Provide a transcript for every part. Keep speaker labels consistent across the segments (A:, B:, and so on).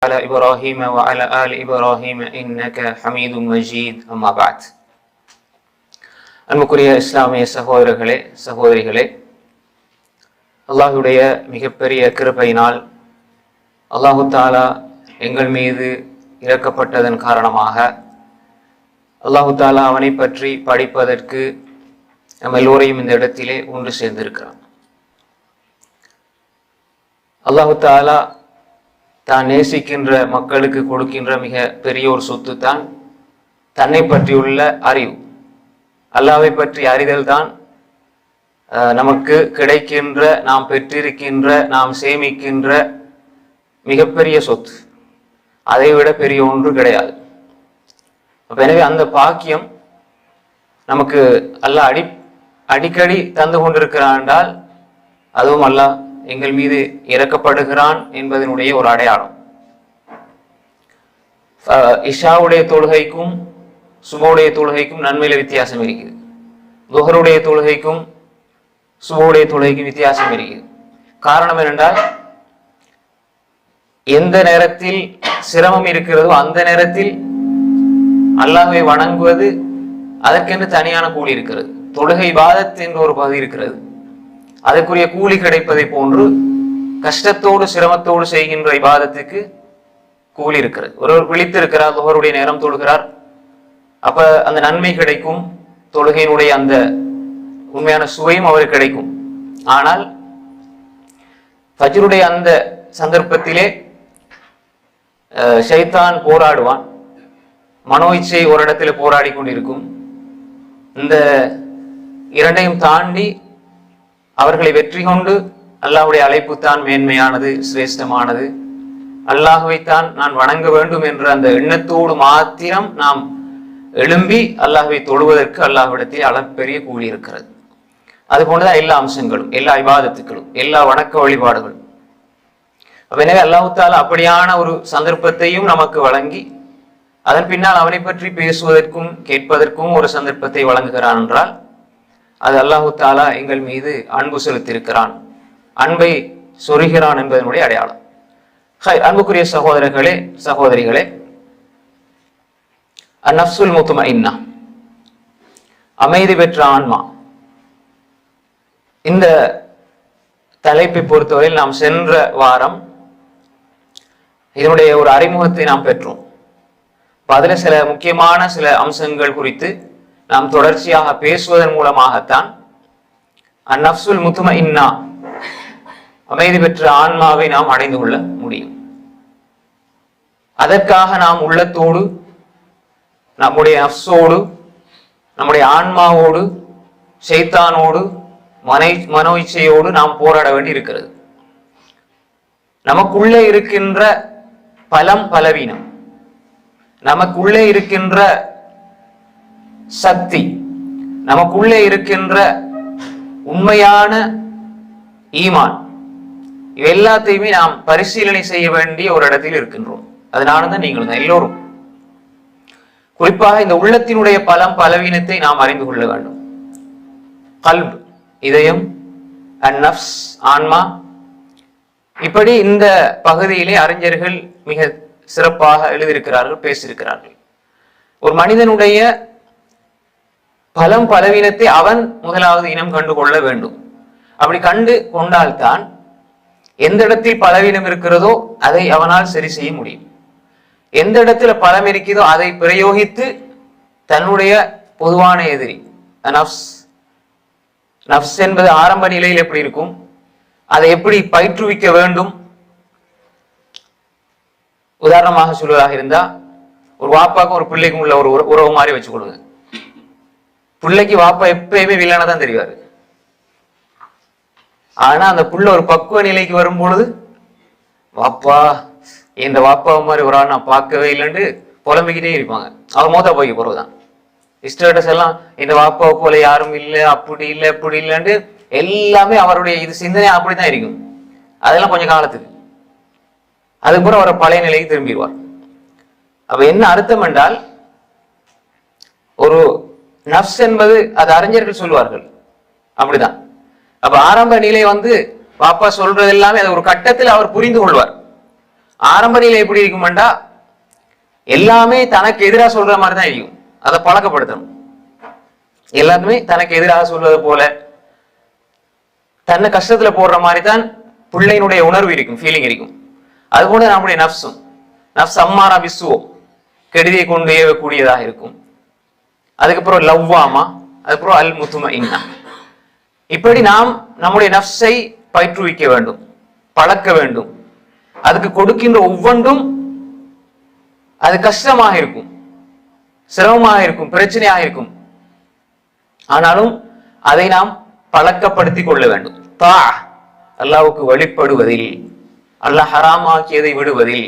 A: على إبراهيم وعلى آل إبراهيم إنك حميد مجيد أما بعد. அன்புக்குரிய இஸ்லாமிய சகோதரர்களே சகோதரிகளே, அல்லாஹுடைய மிகப்பெரிய கிருபையினால் அல்லாஹு தாலா எங்கள் மீது இறக்கப்பட்டதன் காரணமாக அல்லாஹு தாலா அவனை பற்றி படிப்பதற்கு நம்ம எல்லோரையும் இந்த இடத்திலே ஒன்று சேர்ந்திருக்கிறான். அல்லாஹு தாலா தான் நேசிக்கின்ற மக்களுக்கு கொடுக்கின்ற மிக பெரிய ஒரு சொத்து தான் தன்னை பற்றியுள்ள அறிவு. அல்லாஹ்வை பற்றி அறிதல் தான் நமக்கு கிடைக்கின்ற, நாம் பெற்றிருக்கின்ற, நாம் சேமிக்கின்ற மிகப்பெரிய சொத்து. அதைவிட பெரிய ஒன்று கிடையாது. எனவே அந்த பாக்கியம் நமக்கு அல்லாஹ் அடிக்கடி தந்து கொண்டிருக்கிறான் என்றால் அதுவும் அல்லாஹ் எங்கள் மீது இறக்கப்படுகிறான் என்பதனுடைய ஒரு அடையாளம். இஷாவுடைய தொழுகைக்கும் சுபவுடைய தொழுகைக்கும் நன்மையில வித்தியாசம் இருக்குது. துஹருடைய தொழுகைக்கும் சுபவுடைய தொழுகைக்கும் வித்தியாசம் இருக்குது. காரணம் என்னென்றால், எந்த நேரத்தில் சிரமம் இருக்கிறதோ அந்த நேரத்தில் அல்லாஹ்வை வணங்குவது அதற்கென்று தனியான கூலி இருக்கிறது. தொழுகை இபாதத் என்ற ஒரு பகுதி இருக்கிறது. அதற்குரிய கூலி கிடைப்பதை போன்று கஷ்டத்தோடு சிரமத்தோடு செய்கின்ற இபாதத்துக்கு கூலி இருக்கிறது. ஒருவர் விழித்திருக்கிறார், துஹருடைய நேரம் தொழுகிறார், அப்ப அந்த நன்மை கிடைக்கும், தொழுகையினுடைய அந்த உண்மையான சுவையும் அவருக்கு கிடைக்கும். ஆனால் ஃபஜ்ருடைய அந்த சந்தர்ப்பத்திலே ஷைத்தான் போராடுவான், மனோ இச்சை ஒரு இடத்துல போராடி கொண்டிருக்கும். இந்த இரண்டையும் தாண்டி அவர்களை வெற்றி கொண்டு அல்லாஹ்வுடைய அழைப்பு தான் மேன்மையானது, சிரேஷ்டமானது, அல்லாஹ்வைத்தான் நான் வணங்க வேண்டும் என்ற அந்த எண்ணத்தோடு மாத்திரம் நாம் எழும்பி அல்லாஹ்வை தொழுவதற்கு அல்லாஹ்விடத்தில் அளப்பெரிய கூலி இருக்கிறது. அது போன்றுதான் எல்லா அம்சங்களும், எல்லா இபாதத்துக்களும், எல்லா வணக்க வழிபாடுகளும். எனவே அல்லாஹ் தஆலா அப்படியான ஒரு சந்தர்ப்பத்தையும் நமக்கு வழங்கி அதன் பின்னால் அவனை பற்றி பேசுவதற்கும் கேட்பதற்கும் ஒரு சந்தர்ப்பத்தை வழங்குகிறான் என்றால் அது அல்லாஹு தாலா எங்கள் மீது அன்பு செலுத்தியிருக்கிறான், அன்பை சொருகிறான் என்பதனுடைய அடையாளம். அன்புக்குரிய சகோதரர்களே சகோதரிகளே, அந்நஃப்சுல் முத்மஇன்னா, அமைதி பெற்ற ஆன்மா, இந்த தலைப்பை பொறுத்தவரையில் நாம் சென்ற வாரம் இதனுடைய ஒரு அறிமுகத்தை நாம் பெற்றோம். அதுல சில முக்கியமான சில அம்சங்கள் குறித்து நாம் தொடர்ச்சியாக பேசுவதன் மூலமாகத்தான் அந்நஃப்சுல் முத்மஇன்னா, அமைதி பெற்ற ஆன்மாவை நாம் அடைந்து கொள்ள முடியும். அதற்காக நாம் உள்ளத்தோடு, நம்முடைய நஃப்ஸோடு, நம்முடைய ஆன்மாவோடு, ஷைத்தானோடு, மனோ இச்சையோடு நாம் போராட வேண்டி இருக்கிறது. நமக்குள்ளே இருக்கின்ற பலம் பலவீனம், நமக்குள்ளே இருக்கின்ற சக்தி, நமக்குள்ளே இருக்கின்ற உண்மையான ஈமான், இவை எல்லாத்தையுமே நாம் பரிசீலனை செய்ய வேண்டிய ஒரு இடத்தில் இருக்கின்றோம். அதனாலதான் நீங்களும் தான் எல்லோரும் குறிப்பாக இந்த உள்ளத்தினுடைய பலம் பலவீனத்தை நாம் அறிந்து கொள்ள வேண்டும். கல்ப், இதயம், அந்நஃப்ஸ், ஆன்மா, இப்படி இந்த பகுதியிலே அறிஞர்கள் மிக சிறப்பாக எழுதியிருக்கிறார்கள், பேசியிருக்கிறார்கள். ஒரு மனிதனுடைய பலம் பலவீனத்தை அவன் முதலாவது இனம் கண்டு கொள்ள வேண்டும். அப்படி கண்டு கொண்டால்தான் எந்த இடத்தில் பலவீனம் இருக்கிறதோ அதை அவனால் சரி செய்ய முடியும். எந்த இடத்துல பலம் இருக்கிறதோ அதை பிரயோகித்து தன்னுடைய பொதுவான எதிரி நஃப்ஸ் என்பது ஆரம்ப நிலையில் எப்படி இருக்கும், அதை எப்படி பயிற்றுவிக்க வேண்டும். உதாரணமாக சொல்வதாக இருந்தா, ஒரு வாப்பாக்கும் ஒரு பிள்ளைக்கும் உள்ள ஒரு உறவு மாதிரி வச்சு கொடுங்க. பிள்ளைக்கு வாப்பா எப்பயுமே வில்லனா தான் தெரிவாரு. ஆனா அந்த புள்ள ஒரு பக்குவ நிலைக்கு வரும் பொழுது, வாப்பா இந்த வாப்பாவை மாதிரி ஒரு ஆள் நான் பார்க்கவே இல்லைன்னு புலம்பிக்கிட்டே இருப்பாங்க. அவர் மோதா போய்க்க போறதுதான் இஸ்டேட்டஸ் எல்லாம், இந்த வாப்பாவை போல யாரும் இல்லை, அப்படி இல்லை இப்படி இல்லைன்னு எல்லாமே அவருடைய இது சிந்தனை அப்படித்தான் இருக்கும். அதெல்லாம் கொஞ்சம் காலத்துக்கு, அதுக்கப்புறம் அவரை பழைய நிலைக்கு திரும்பிடுவார். அப்ப என்ன அர்த்தம் என்றால், ஒரு நஃப்ஸ் என்பது, அது அறிஞர்கள் சொல்வார்கள் அப்படிதான். அப்ப ஆரம்ப நிலை பாப்பா சொல்றது எல்லாமே அது ஒரு கட்டத்தில் அவர் புரிந்து கொள்வார். ஆரம்ப நிலை எப்படி இருக்கும்டா, எல்லாமே தனக்கு எதிராக சொல்ற மாதிரி தான் இருக்கும். அதை பழக்கப்படுத்தணும். எல்லாருமே தனக்கு எதிராக சொல்வது போல, தன்னை கஷ்டத்துல போடுற மாதிரி தான் பிள்ளையினுடைய உணர்வு இருக்கும், ஃபீலிங் இருக்கும். அதுபோல நம்முடைய நப்சும், நப்ஸ் அம்மாரா பிசுவோ, கெடுதியை கொண்டு ஏவக்கூடியதாக இருக்கும். அதுக்கப்புறம் லவ்வாமா, அதுக்கப்புறம் அல் முத்துமஇன்னா. இப்படி நாம் நம்முடைய நப்சை பயிற்றுவிக்க வேண்டும், பழக்க வேண்டும். அதுக்கு கொடுக்கின்ற ஒவ்வொன்றும் அது கஷ்டமாக இருக்கும், சிரமமாக இருக்கும், பிரச்சனையாக இருக்கும். ஆனாலும் அதை நாம் பழக்கப்படுத்திக் கொள்ள வேண்டும். தா அல்லாஹ்வுக்கு வழிபடுவதில், அல்லாஹ் ஹராமாக்கியதை விடுவதில்,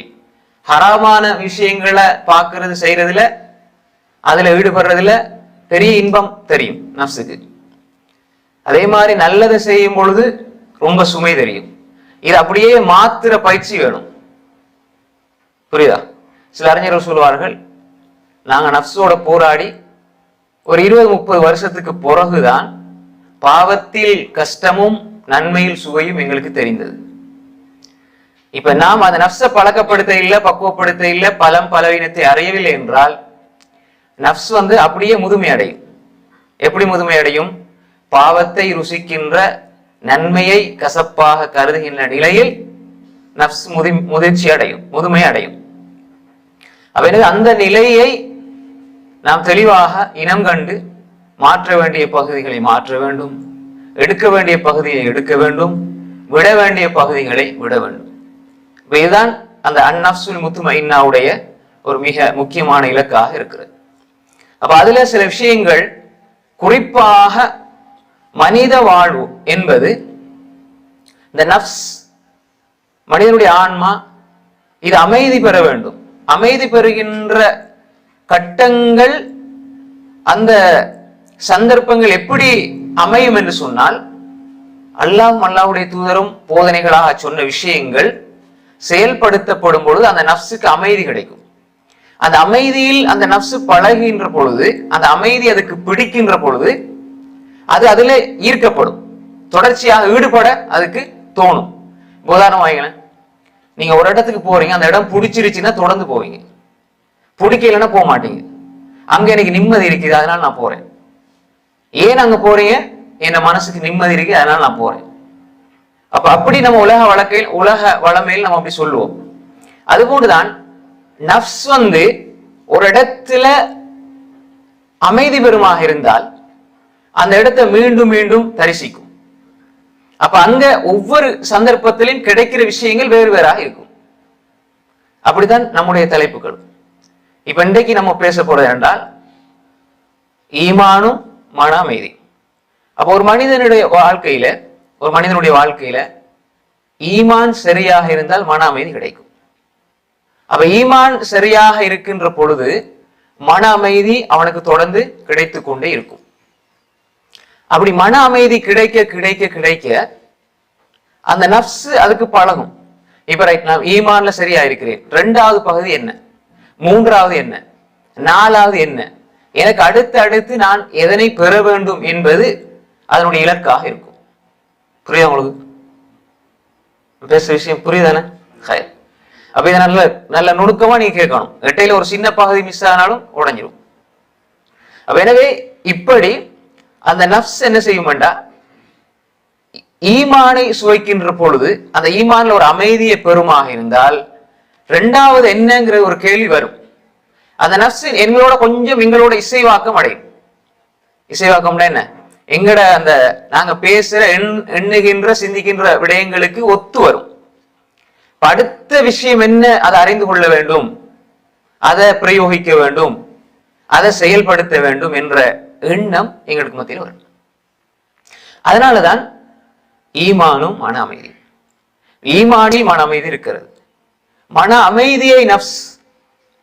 A: ஹராமான விஷயங்களை பார்க்கறது செய்யறதுல, அதுல ஈடுபடுறதுல பெரிய இன்பம் தெரியும் நப்சுக்கு. அதே மாதிரி நல்லதை செய்யும் பொழுது ரொம்ப சுமை தெரியும். இது அப்படியே மாத்திர பயிற்சி வேணும். புரியுதா? சில அறிஞர்கள் சொல்லுவார்கள், நாங்க நப்சோட போராடி ஒரு 20-30 வருஷத்துக்கு பிறகுதான் பாவத்தில் கஷ்டமும் நன்மையில் சுவையும் எங்களுக்கு தெரிந்தது. இப்ப நாம் அந்த நப்ச பழக்கப்படுத்த இல்லை, பக்குவப்படுத்த இல்லை, பலவீனத்தை அறியவில்லை என்றால் நப்ஸ் அப்படியே முதுமை அடையும். எப்படி முதுமை அடையும்? பாவத்தை ருசிக்கின்ற, நன்மையை கசப்பாக கருதுகின்ற நிலையில் நப்ஸ் முதிர்ச்சி அடையும், முதுமை அடையும். அந்த நிலையை நாம் தெளிவாக இனம் கண்டு மாற்ற வேண்டிய பகுதிகளை மாற்ற வேண்டும், எடுக்க வேண்டிய பகுதியை எடுக்க வேண்டும், விட வேண்டிய பகுதிகளை விட வேண்டும். இதுதான் அந்த அந்நப்சுல் முத்துமஇன்னாவுடைய ஒரு மிக முக்கியமான இலக்காக இருக்கிறது. அப்ப அதுல சில விஷயங்கள், குறிப்பாக மனித வாழ்வு என்பது, இந்த நப்ஸ், மனிதனுடைய ஆன்மா, இது அமைதி பெற வேண்டும். அமைதி பெறுகின்ற கட்டங்கள், அந்த சந்தர்ப்பங்கள் எப்படி அமையும் என்று சொன்னால், அல்லாஹ்வும் அல்லாஹ்வுடைய தூதரும் போதனைகளாக சொன்ன விஷயங்கள் செயல்படுத்தப்படும் பொழுது அந்த நப்சுக்கு அமைதி கிடைக்கும். அந்த அமைதியில் அந்த நப்சு பழகுகின்ற பொழுது, அந்த அமைதி அதுக்கு பிடிக்கின்ற பொழுது, அது அதுல ஈர்க்கப்படும், தொடர்ச்சியாக ஈடுபட அதுக்கு தோணும். உதாரணம் வாங்கினேன், நீங்க ஒரு இடத்துக்கு போறீங்க, அந்த இடம் பிடிச்சிருச்சுன்னா தொடர்ந்து போவீங்க, பிடிக்கலன்னா போக மாட்டீங்க. அங்க எனக்கு நிம்மதி இருக்குது அதனால நான் போறேன். ஏன் அங்க போறீங்க? என் மனசுக்கு நிம்மதி இருக்கு அதனால நான் போறேன். அப்ப அப்படி நம்ம உலக வளமையில் நம்ம அப்படி சொல்லுவோம். அதுபோன்றுதான் நப்ஸ் ஒரு இடத்துல அமைதி பெறுமாக இருந்தால் அந்த இடத்தை மீண்டும் மீண்டும் தரிசிக்கும். அப்ப அங்க ஒவ்வொரு சந்தர்ப்பத்திலும் கிடைக்கிற விஷயங்கள் வேறு வேறாக இருக்கும். அப்படித்தான் நம்முடைய தலைப்புகள். இப்ப இன்றைக்கு நம்ம பேச போறது என்றால் ஈமானும் மன அமைதி. அப்ப ஒரு மனிதனுடைய வாழ்க்கையில ஈமான் சரியாக இருந்தால் மன அமைதி கிடைக்கும். அப்ப ஈமான் சரியாக இருக்கின்ற பொழுது மன அமைதி அவனுக்கு தொடர்ந்து கிடைத்து கொண்டே இருக்கும். அப்படி மன அமைதி கிடைக்க கிடைக்க கிடைக்க அந்த நப்ஸ் அதுக்கு பழகும். இப்ப ரைட், நான் ஈமான்ல சரியா இருக்கிறேன், 2வது பகுதி என்ன, 3வது என்ன, 4வது என்ன, எனக்கு அடுத்து நான் எதனை பெற வேண்டும் என்பது அதனுடைய இலக்காக இருக்கும். புரியுதா உங்களுக்கு? பேசுற விஷயம் புரியுதானே? அப்ப இதை நல்ல நுணுக்கமா நீங்க கேட்கணும். இடையில ஒரு சின்ன பகுதி மிஸ் ஆனாலும் உடைஞ்சிடும். அப்ப எனவே இப்படி அந்த நப்ஸ் என்ன செய்யும்டா, ஈமானை சுவைக்கின்ற பொழுது அந்த ஈமான்ல ஒரு அமைதியை பெறுமாக இருந்தால் 2வது என்னங்கிற ஒரு கேள்வி வரும். அந்த நப்ஸ் எங்களோட இசைவாக்கம் அடையும். இசைவாக்கம்னா என்ன? எங்கட அந்த நாங்க பேசுற எண்ணுகின்ற சிந்திக்கின்ற விடயங்களுக்கு ஒத்து வரும். அடுத்த விஷயம் என்ன, அதை அறிந்து கொள்ள வேண்டும், அதை பிரயோகிக்க வேண்டும், அதை செயல்படுத்த வேண்டும் என்ற எண்ணம் எங்களுக்கு மத்தியில் வரும். அதனாலதான் ஈமானும் மன அமைதி. ஈமானில் மன அமைதி இருக்கிறது. மன அமைதியை நப்ஸ்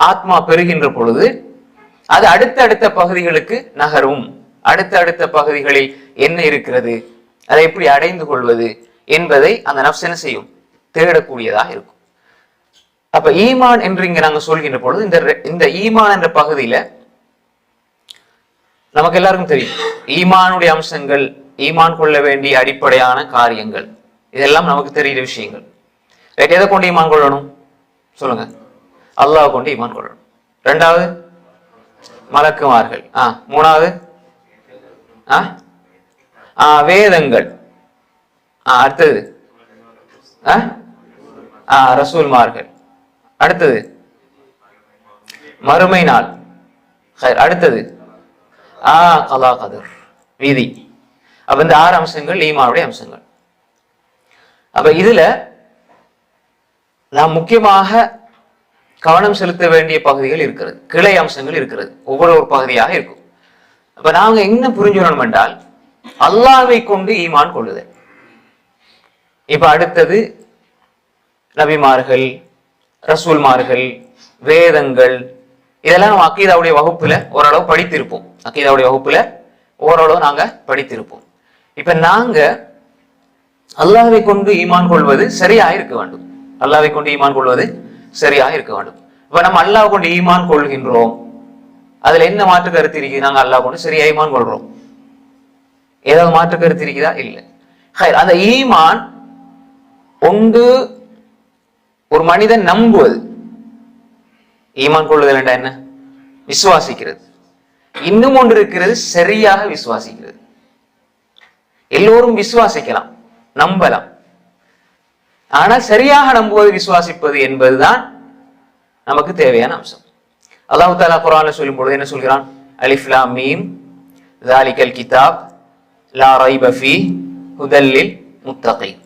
A: ஆத்மா பெறுகின்ற பொழுது அது அடுத்த பகுதிகளுக்கு நகரும். அடுத்த பகுதிகளில் என்ன இருக்கிறது, அதை எப்படி அடைந்து கொள்வது என்பதை அந்த நப்ஸ் என்ன செய்யும், தேடக்கூடியதாக இருக்கும். அப்ப ஈமான் என்று இங்க நாங்க சொல்கின்ற பொழுது இந்த ஈமான் என்ற பகுதியில நமக்கு எல்லாருக்கும் தெரியும் ஈமானுடைய அம்சங்கள், ஈமான் கொள்ள வேண்டிய அடிப்படையான காரியங்கள், இதெல்லாம் நமக்கு தெரிகிற விஷயங்கள். எதை கொண்டு ஈமான் கொள்ளணும்? சொல்லுங்க, அல்லாஹ் கொண்டு ஈமான் கொள்ளணும். ரெண்டாவது மலக்குமார்கள். மூணாவது வேதங்கள். அடுத்தது ரசூல்மார்கள். அடுத்தது மறுமை நாள். அடுத்தது கலா கதிர் விதி. அப்ப இந்த 6 அம்சங்கள் ஈமானுடைய அம்சங்கள். அப்ப இதுல நாம் முக்கியமாக கவனம் செலுத்த வேண்டிய பகுதிகள் இருக்கிறது, கிளை அம்சங்கள் இருக்கிறது, ஒவ்வொரு பகுதியாக இருக்கும். அப்ப நாங்க என்ன புரிஞ்சுக்கணும் என்றால், அல்லாஹ்வை கொண்டு ஈமான் கொள்ளுதல். இப்ப அடுத்தது நபிமார்கள், ரசூல்மார்கள், வேதங்கள், இதெல்லாம் நம்ம அக்கீதாவுடைய வகுப்புல ஓரளவு படித்திருப்போம். அக்கீதாவுடைய வகுப்புல ஓரளவு நாங்க படித்திருப்போம். இப்ப நாங்க அல்லாஹ்வை கொண்டு ஈமான் கொள்வது சரியாக இருக்க வேண்டும். அல்லாஹ்வை கொண்டு ஈமான் கொள்வது சரியாக இருக்க வேண்டும். இப்ப நம்ம அல்லாஹ் கொண்டு ஈமான் கொள்கின்றோம், அதுல என்ன மாற்று கருத்து இருக்குது? நாங்க அல்லாஹ் கொண்டு சரியா ஈமான் கொள்றோம், ஏதாவது மாற்று கருத்து இருக்குதா? இல்லை. அந்த ஈமான் ஒன்று ஒரு மனிதன் நம்புவது. ஈமான் கொள்ளுதல் என்றா என்ன? விசுவாசிக்கிறது. இன்னும் ஒன்று இருக்கிறது, சரியாக விசுவாசிக்கிறது. எல்லோரும் விசுவாசிக்கலாம், நம்பலாம். ஆனால் சரியாக நம்புவது, விசுவாசிப்பது என்பதுதான் நமக்கு தேவையான அம்சம். அல்லாஹ் தஆலா குர்ஆன்ல சொல்லும் பொழுது என்ன சொல்கிறான்? அலிஃப் லாம் மீம் ஸாலிகல் கிதாப் லா ரைப ஃபீஹ் ஹுதல் லில் முத்தகீன்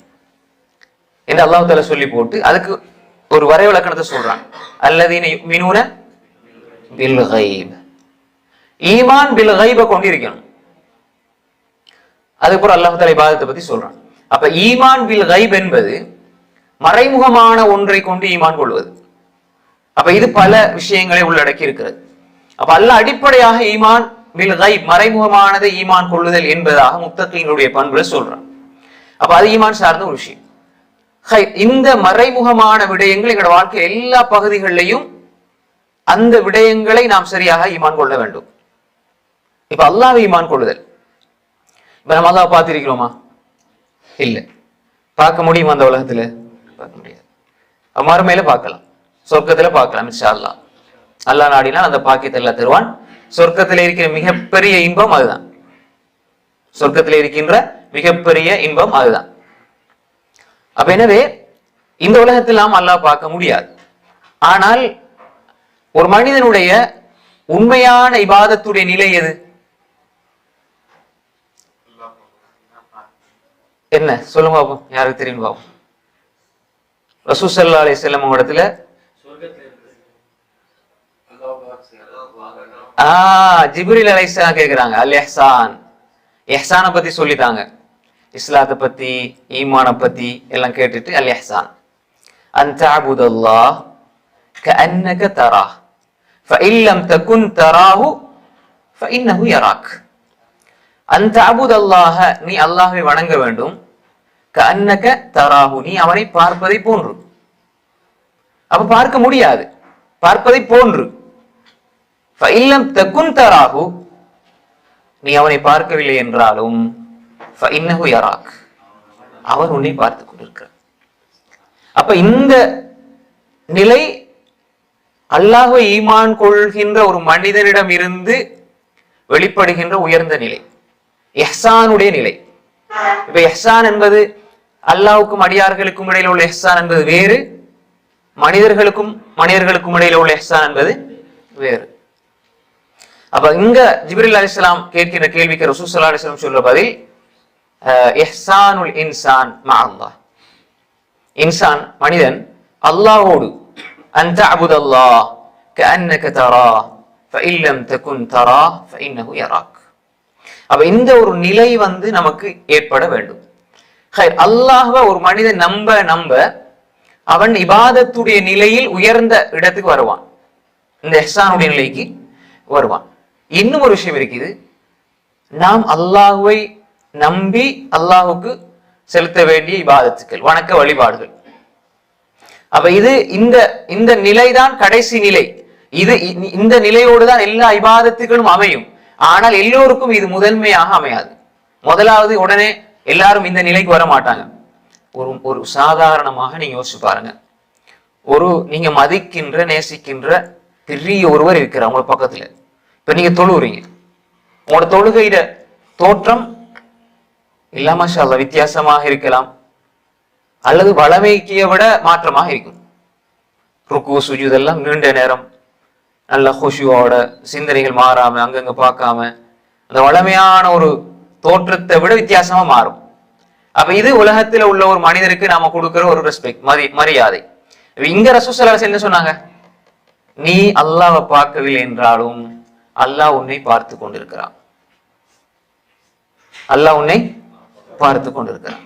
A: என்று அல்லாஹ் தஆலா சொல்லி போட்டு அதுக்கு ஒரு வரை விளக்கணத்தை சொல்றான். அல்லதீன யுமினூன பில் கைப். ஈமான் பில் கைப கொண்டிருக்கணும். அதுக்கப்புறம் அல்லாஹ் தஆலா இபாதத்தை பத்தி சொல்றான். அப்ப ஈமான் பில் கைப் என்பது மறைமுகமான ஒன்றை கொண்டு ஈமான் கொள்வது. அப்ப இது பல விஷயங்களை உள்ளடக்கி இருக்கிறது. அப்ப அல்லாஹ் அடிப்படையாக ஈமான் பில் கைப், மறைமுகமானதை ஈமான் கொள்ளுதல் என்பதாக முத்தகீன்களுடைய பண்புல சொல்றான். அப்ப அது ஈமான் சார்ந்த ஒரு விஷயம். இந்த மறைமுகமான விடயங்கள் எங்களோட வாழ்க்கை எல்லா பகுதிகளிலையும் அந்த விடயங்களை நாம் சரியாக ஈமான் கொள்ள வேண்டும். இப்ப அல்லாஹ்வை ஈமான் கொள்ளுதல், இப்ப நம்ம அல்லாஹ் பார்த்திருக்கிறோமா? இல்ல. பார்க்க முடியுமா அந்த உலகத்துல? பார்க்க முடியாது. மறுமையில பார்க்கலாம், சொர்க்கத்துல பார்க்கலாம் இன்ஷா அல்லாஹ். அல்லாஹ் நாடினால் அந்த பாக்கியத்தை எல்லாம் தருவான். சொர்க்கத்தில் இருக்கிற மிகப்பெரிய இன்பம் அதுதான். சொர்க்கத்தில் இருக்கின்ற மிகப்பெரிய இன்பம் அதுதான். அப்ப எனவே இந்த உலகத்தில் நாம் அல்லாஹ் பார்க்க முடியாது. ஆனால் ஒரு மனிதனுடைய உண்மையான இபாதத்துடைய நிலை எது? என்ன சொல்லுங்க பாப்போம், யாருக்கு தெரியும் பாப்போம். ரசூல் ஸல்லல்லாஹு அலைஹி வஸல்லம் இடத்துல ஜிப்ரீல் அலைஹிஸ்ஸலாம் கேக்குறாங்க, அல் இஹ்சான், இஹ்சானை பத்தி சொல்லிட்டாங்க. இஸ்லாத்தை பத்தி, ஈமானை பத்தி எல்லாம் கேட்டுட்டு அல் இஹ்சான் அன் தஅபுதல்லாஹ் கஅன்னக தராஹ் ஃபஇன் லம் தகுன் தராஹு ஃபஇன்னஹு யராக். அன் தஅபுதல்லாஹ, நீ அல்லாஹ்வை வணங்க வேண்டும். கஅன்னக தராஹு, நீ அவனை பார்ப்பதை போன்று. அப்ப பார்க்க முடியாது, பார்ப்பதை போன்று. ஃபஇன் லம் தகுன் தராஹு, நீ அவனை பார்க்கவில்லை என்றாலும் ஃபஇன்னஹு யராக், அவன் உன்னை பார்த்துக் கொண்டிருக்கிறான். அப்ப இந்த நிலை அல்லாஹ்வை ஈமான் கொள்கின்ற ஒரு மனிதனிடம் இருந்து வெளிப்படுகின்ற உயர்ந்த நிலை, இஹ்சானுடைய நிலை. இப்ப இஹ்சான் என்பது அல்லாஹ்வுக்கும் அடியார்களுக்கும் இடையில உள்ள இஹ்சான் என்பது வேறு, மனிதர்களுக்கும் இடையில உள்ள இஹ்சான் என்பது வேறு. அப்ப இங்க ஜிப்ரீல் அலைஹிஸ்ஸலாம் கேட்கிற கேள்விக்கு ரசூல் ஸல்லல்லாஹு அலைஹி வஸல்லம் சொல்ற பதில் இஹ்சானுல் இன்சான் மஅல்லாஹ். இன்சான் மனிதன் அல்லாஹ்வோடு அன் தஅபுதல்லாஹ் கஅன்னக தராஹ் ஃபஇன் லம் தகுன் தராஹ் ஃபஇன்னஹு யராக். அப்ப இந்த ஒரு நிலை நமக்கு ஏற்பட வேண்டும். அல்லாஹ்வை ஒரு மனிதன் நம்ப அவன் இபாதத்துடைய நிலையில் உயர்ந்த இடத்துக்கு வருவான், இந்த இஹ்சானுடைய நிலைக்கு வருவான். இன்னும் ஒரு விஷயம் இருக்குது, நாம் அல்லாஹ்வை நம்பி அல்லாஹுக்கு செலுத்த வேண்டிய இபாதத்துக்கள், வணக்க வழிபாடுகள். அப்ப இது இந்த நிலைதான் கடைசி நிலை. இந்த நிலையோடு தான் எல்லா இபாதத்துகளும் அமையும். ஆனால் எல்லோருக்கும் இது முதன்மையாக அமையாது. முதலாவது உடனே எல்லாரும் இந்த நிலைக்கு வர மாட்டாங்க. ஒரு சாதாரணமாக நீங்க யோசிச்சு பாருங்க, ஒரு நீங்க மதிக்கின்ற நேசிக்கின்ற பெரிய ஒருவர் இருக்கிறார் உங்களோட பக்கத்துல. இப்ப நீங்க தொழுகிறீங்க, உங்களோட தொழுகையிட தோற்றம் இல்லாம மாஷா அல்லாஹ் வித்தியாசமாக இருக்கலாம், அல்லது வளமைக்கிய விட மாற்றமாக இருக்கும். ருக்கு சுஜூத் எல்லாம் நீண்ட நேரம் நல்ல குஷுவோட சிந்தனைகள் மாறாம அங்கங்க பார்க்காம அந்த வளமையான ஒரு தோற்றத்தை விட வித்தியாசமா மாறும். அப்ப இது உலகத்துல உள்ள ஒரு மனிதருக்கு நாம கொடுக்கிற ஒரு ரெஸ்பெக்ட், மரியாதை. இங்க ரசூல் ஸல்லல்லாஹு அலைஹி வஸல்லம் என்ன சொன்னாங்க? நீ அல்லாஹ்வை பார்க்கவில்லை என்றாலும் அல்லாஹ் உன்னை பார்த்து கொண்டிருக்கிறான். அல்லாஹ் உன்னை பார்த்து கொண்டிருக்கிறான்.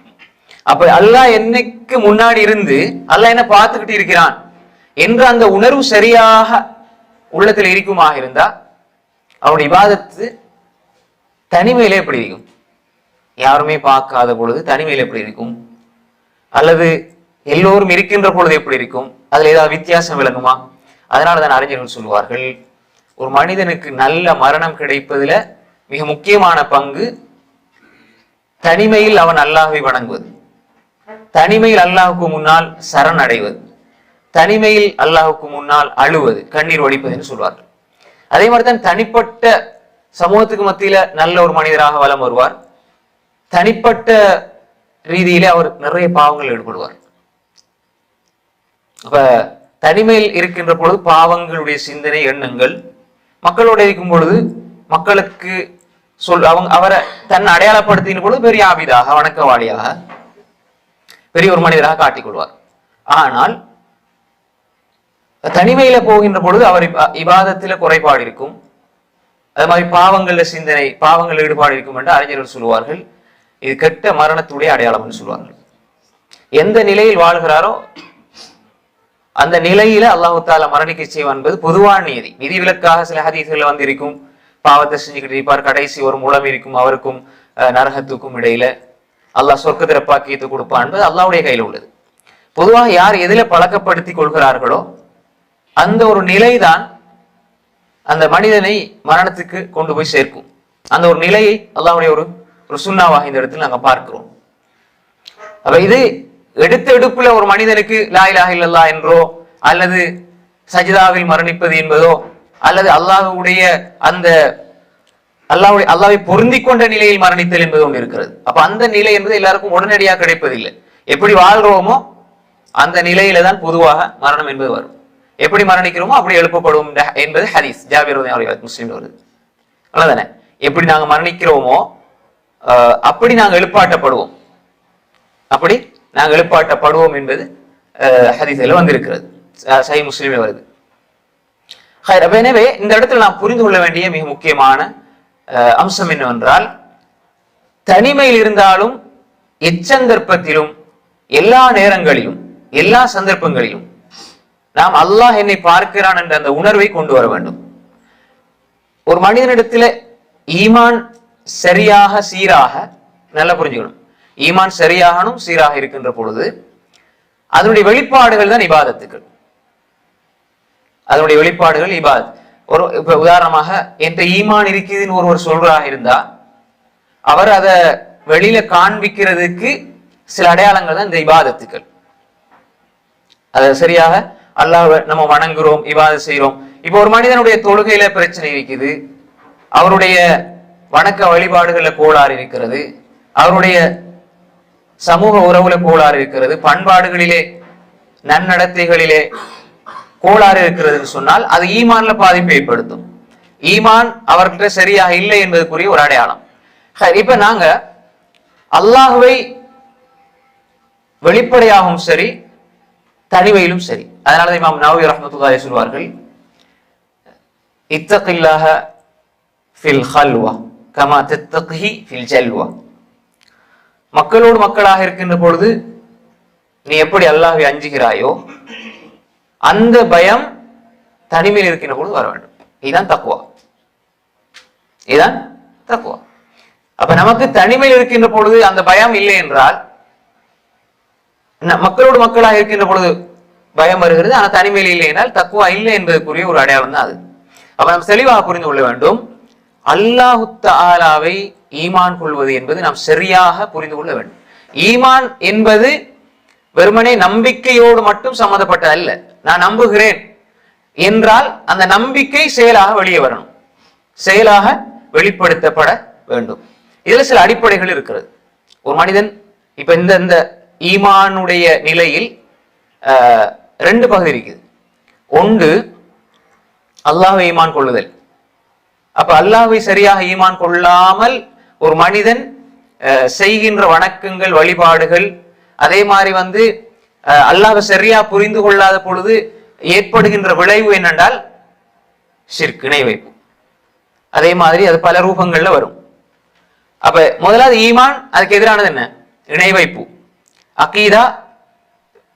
A: அப்ப அல்லாஹ் என்னைக்கு முன்னாடி இருந்து அல்லாஹ் என்ன பார்த்துக்கிட்டு இருக்கிறான் என்ற அந்த உணர்வு சரியாக உள்ளத்தில் இருக்குமாக இருந்தா அவருடைய இபாதத்து தனிமையில எப்படி இருக்கும்? யாருமே பார்க்காத பொழுது தனிமையில எப்படி இருக்கும்? அல்லது எல்லோரும் இருக்கின்ற பொழுது எப்படி இருக்கும்? அதுல ஏதாவது வித்தியாசம் விளங்குமா? அதனாலதான் அறிஞர்கள் சொல்லுவார்கள், ஒரு மனிதனுக்கு நல்ல மரணம் கிடைப்பதுல மிக முக்கியமான பங்கு தனிமையில் அவன் அல்லாஹ்வை வணங்குவது, தனிமையில் அல்லாஹுக்கு முன்னால் சரண் அடைவது, தனிமையில் அல்லாஹுக்கு முன்னால் அழுவது, கண்ணீர் வடிப்பது என்று சொல்வார்கள். அதே மாதிரிதான் தனிப்பட்ட சமூகத்துக்கு மத்தியில நல்ல ஒரு மனிதராக வலம் வருவார், தனிப்பட்ட ரீதியிலே அவர் நிறைய பாவங்கள் ஈடுபடுவார். அப்ப தனிமையில் இருக்கின்ற பொழுது பாவங்களுடைய சிந்தனை எண்ணங்கள், மக்களோட இருக்கும் பொழுது மக்களுக்கு அவரை தன் அடையாளப்படுத்தின பொழுது பெரிய ஆபிதாக வணக்கவாளியாக பெரிய ஒரு மனிதராக காட்டிக்கொள்வார். ஆனால் தனிமையில போகின்ற பொழுது அவர் இபாதத்தில குறைபாடு இருக்கும், அது மாதிரி பாவங்கள்ல சிந்தனை பாவங்கள் ஈடுபாடு இருக்கும் என்று அறிஞர்கள் சொல்லுவார்கள். இது கெட்ட மரணத்துடைய அடையாளம் என்று சொல்வார்கள். எந்த நிலையில் வாழ்கிறாரோ அந்த நிலையில அல்லாஹு தாலா மரணிக்க செய்வான் என்பது பொதுவான நியதி. விதிவிலக்காக சில ஹதீஸ்கள் வந்து இருக்கும், பாவத்தை செஞ்சுக்கிட்டு இருப்பார், கடைசி ஒரு மூலம் இருக்கும், அவருக்கும் நரகத்துக்கும் இடையில அல்லாஹ் சொர்க்கத்திர பாக்கியத்தை கொடுப்பான் என்பது அல்லாஹ்வுடைய கையில் உள்ளது. பொதுவாக யார் எதில பழக்கப்படுத்தி கொள்கிறார்களோ அந்த ஒரு நிலைதான் அந்த மனிதனை மரணத்துக்கு கொண்டு போய் சேர்க்கும். அந்த ஒரு நிலையை அல்லாஹ்வுடைய ஒரு சுன்னாவாக இந்த இடத்துல நாங்க பார்க்கிறோம். அப்ப இது எடுத்த எடுப்புல ஒரு மனிதனுக்கு லா இலாஹ இல்லல்லாஹ் என்றோ அல்லது சஜிதாவில் மரணிப்பது என்பதோ அல்லது அல்லாஹ்வுடைய அந்த அல்லாஹ்வை பொருந்தி கொண்ட நிலையில் மரணித்தல் என்பது ஒன்று இருக்கிறது. அப்ப அந்த நிலை என்பது எல்லாருக்கும் உடனடியாக கிடைப்பதில்லை. எப்படி வாழ்றோமோ அந்த நிலையில தான் பொதுவாக மரணம் என்பது வரும். எப்படி மரணிக்கிறோமோ அப்படி எழுப்பப்படுவோம் என்பது ஹதீஸ் ஜாபிர் முஸ்லிம் வருது. அவ்வளவுதானே? எப்படி நாங்க மரணிக்கிறோமோ அப்படி நாங்கள் எழுப்பாட்டப்படுவோம், அப்படி நாங்கள் எழுப்பாட்டப்படுவோம் என்பது ஹதீஸ்ல வந்திருக்கிறது, சஹீஹ் முஸ்லிம்ல வருது. எனவே இந்த இடத்துல நாம் புரிந்து கொள்ள வேண்டிய மிக முக்கியமான அம்சம் என்னவென்றால், தனிமையில் இருந்தாலும் எச்சந்தர்ப்பத்திலும் எல்லா நேரங்களிலும் எல்லா சந்தர்ப்பங்களிலும் நாம் அல்லாஹ் என்னை பார்க்கிறான் என்ற அந்த உணர்வை கொண்டு வர வேண்டும். ஒரு மனிதனிடத்துல ஈமான் சரியாக சீராக நல்லா புரிஞ்சுக்கணும், ஈமான் சரியாகணும் சீராக இருக்கின்ற பொழுது அதனுடைய வெளிப்பாடுகள் தான் இபாதத்துக்கள். அதனுடைய வெளிப்பாடுகள் இபாதத். ஒரு இப்ப உதாரணமாக என்ற ஈமான் இருக்குதுன்னு ஒருவர் சொல்றாக இருந்தா அவர் அதை வெளியில காண்பிக்கிறதுக்கு சில அடையாளங்கள் தான் இந்த இபாதத்துக்கள். அது சரியாக அல்லாஹ் நம்ம வணங்குறோம், இபாதத் செய்யறோம். இப்போ ஒரு மனிதனுடைய தொழுகையில பிரச்சனை இருக்குது, அவருடைய வணக்க வழிபாடுகள்ல கோளாறு இருக்கிறது, அவருடைய சமூக உறவுல கோளாறு இருக்கிறது, பண்பாடுகளிலே நன்னடத்தைகளிலே கோளாறு இருக்கிறதுன்னு சொன்னால் அது ஈமான்ல பாதிப்பை ஏற்படுத்தும். ஈமான் அவர்கிட்ட சரியாக இல்லை என்பதற்குரிய ஒரு அடையாளம். இப்ப நாங்க அல்லாஹ்வை வெளிப்படையாகவும் சரி தனிமையிலும் சரி, அதனாலதான் இமாம் நவவி ரஹ்மத்துல்லாஹி சொல்வார்கள், இத்தகில்லாஹ fill halwa comma தத்தகி fill Jalwa. மக்களோடு மக்களாக இருக்கின்ற பொழுது நீ எப்படி அல்லாஹ்வை அஞ்சுகிறாயோ அந்த பயம் தனிமையில் இருக்கின்ற பொழுது வர வேண்டும். இதுதான் தக்வா, இதுதான் தக்வா. அப்ப நமக்கு தனிமையில் இருக்கின்ற பொழுது அந்த பயம் இல்லை என்றால், மக்களோடு மக்களாக இருக்கின்ற பொழுது பயம் வருகிறது, ஆனா தனிமையில் இல்லை என்றால் தக்வா இல்லை என்பதற்குரிய ஒரு அடையாளம் தான் அது. அப்ப நாம் தெளிவாக புரிந்து கொள்ள வேண்டும், அல்லாஹு தஆலாவை ஈமான் கொள்வது என்பது நாம் சரியாக புரிந்து கொள்ள வேண்டும். ஈமான் என்பது வெறுமனே நம்பிக்கையோடு மட்டும் சம்மந்தப்பட்ட அல்ல. நான் நம்புகிறேன் என்றால் அந்த நம்பிக்கை செயலாக வெளியே வரணும், செயலாக வெளிப்படுத்தப்பட வேண்டும். இதுல சில அடிப்படைகள் இருக்கிறது. ஒரு மனிதன் இப்ப இந்த ஈமானுடைய நிலையில் ரெண்டு பகுதி இருக்குது. ஒன்று அல்லாஹ்வை ஈமான் கொள்ளுதல். அப்ப அல்லாஹ்வை சரியாக ஈமான் கொள்ளாமல் ஒரு மனிதன் செய்கின்ற வணக்கங்கள், வழிபாடுகள், அதே மாதிரி அல்லாஹ்வை சரியா புரிந்து கொள்ளாத பொழுது ஏற்படுகின்ற விளைவு என்னென்றால் ஷிர்க், இணை வைப்பு. அதே மாதிரி அது பல ரூபங்கள்ல வரும். அப்ப முதலாவது ஈமான், அதுக்கு எதிரானது என்ன? இணை வைப்பு. அகீதா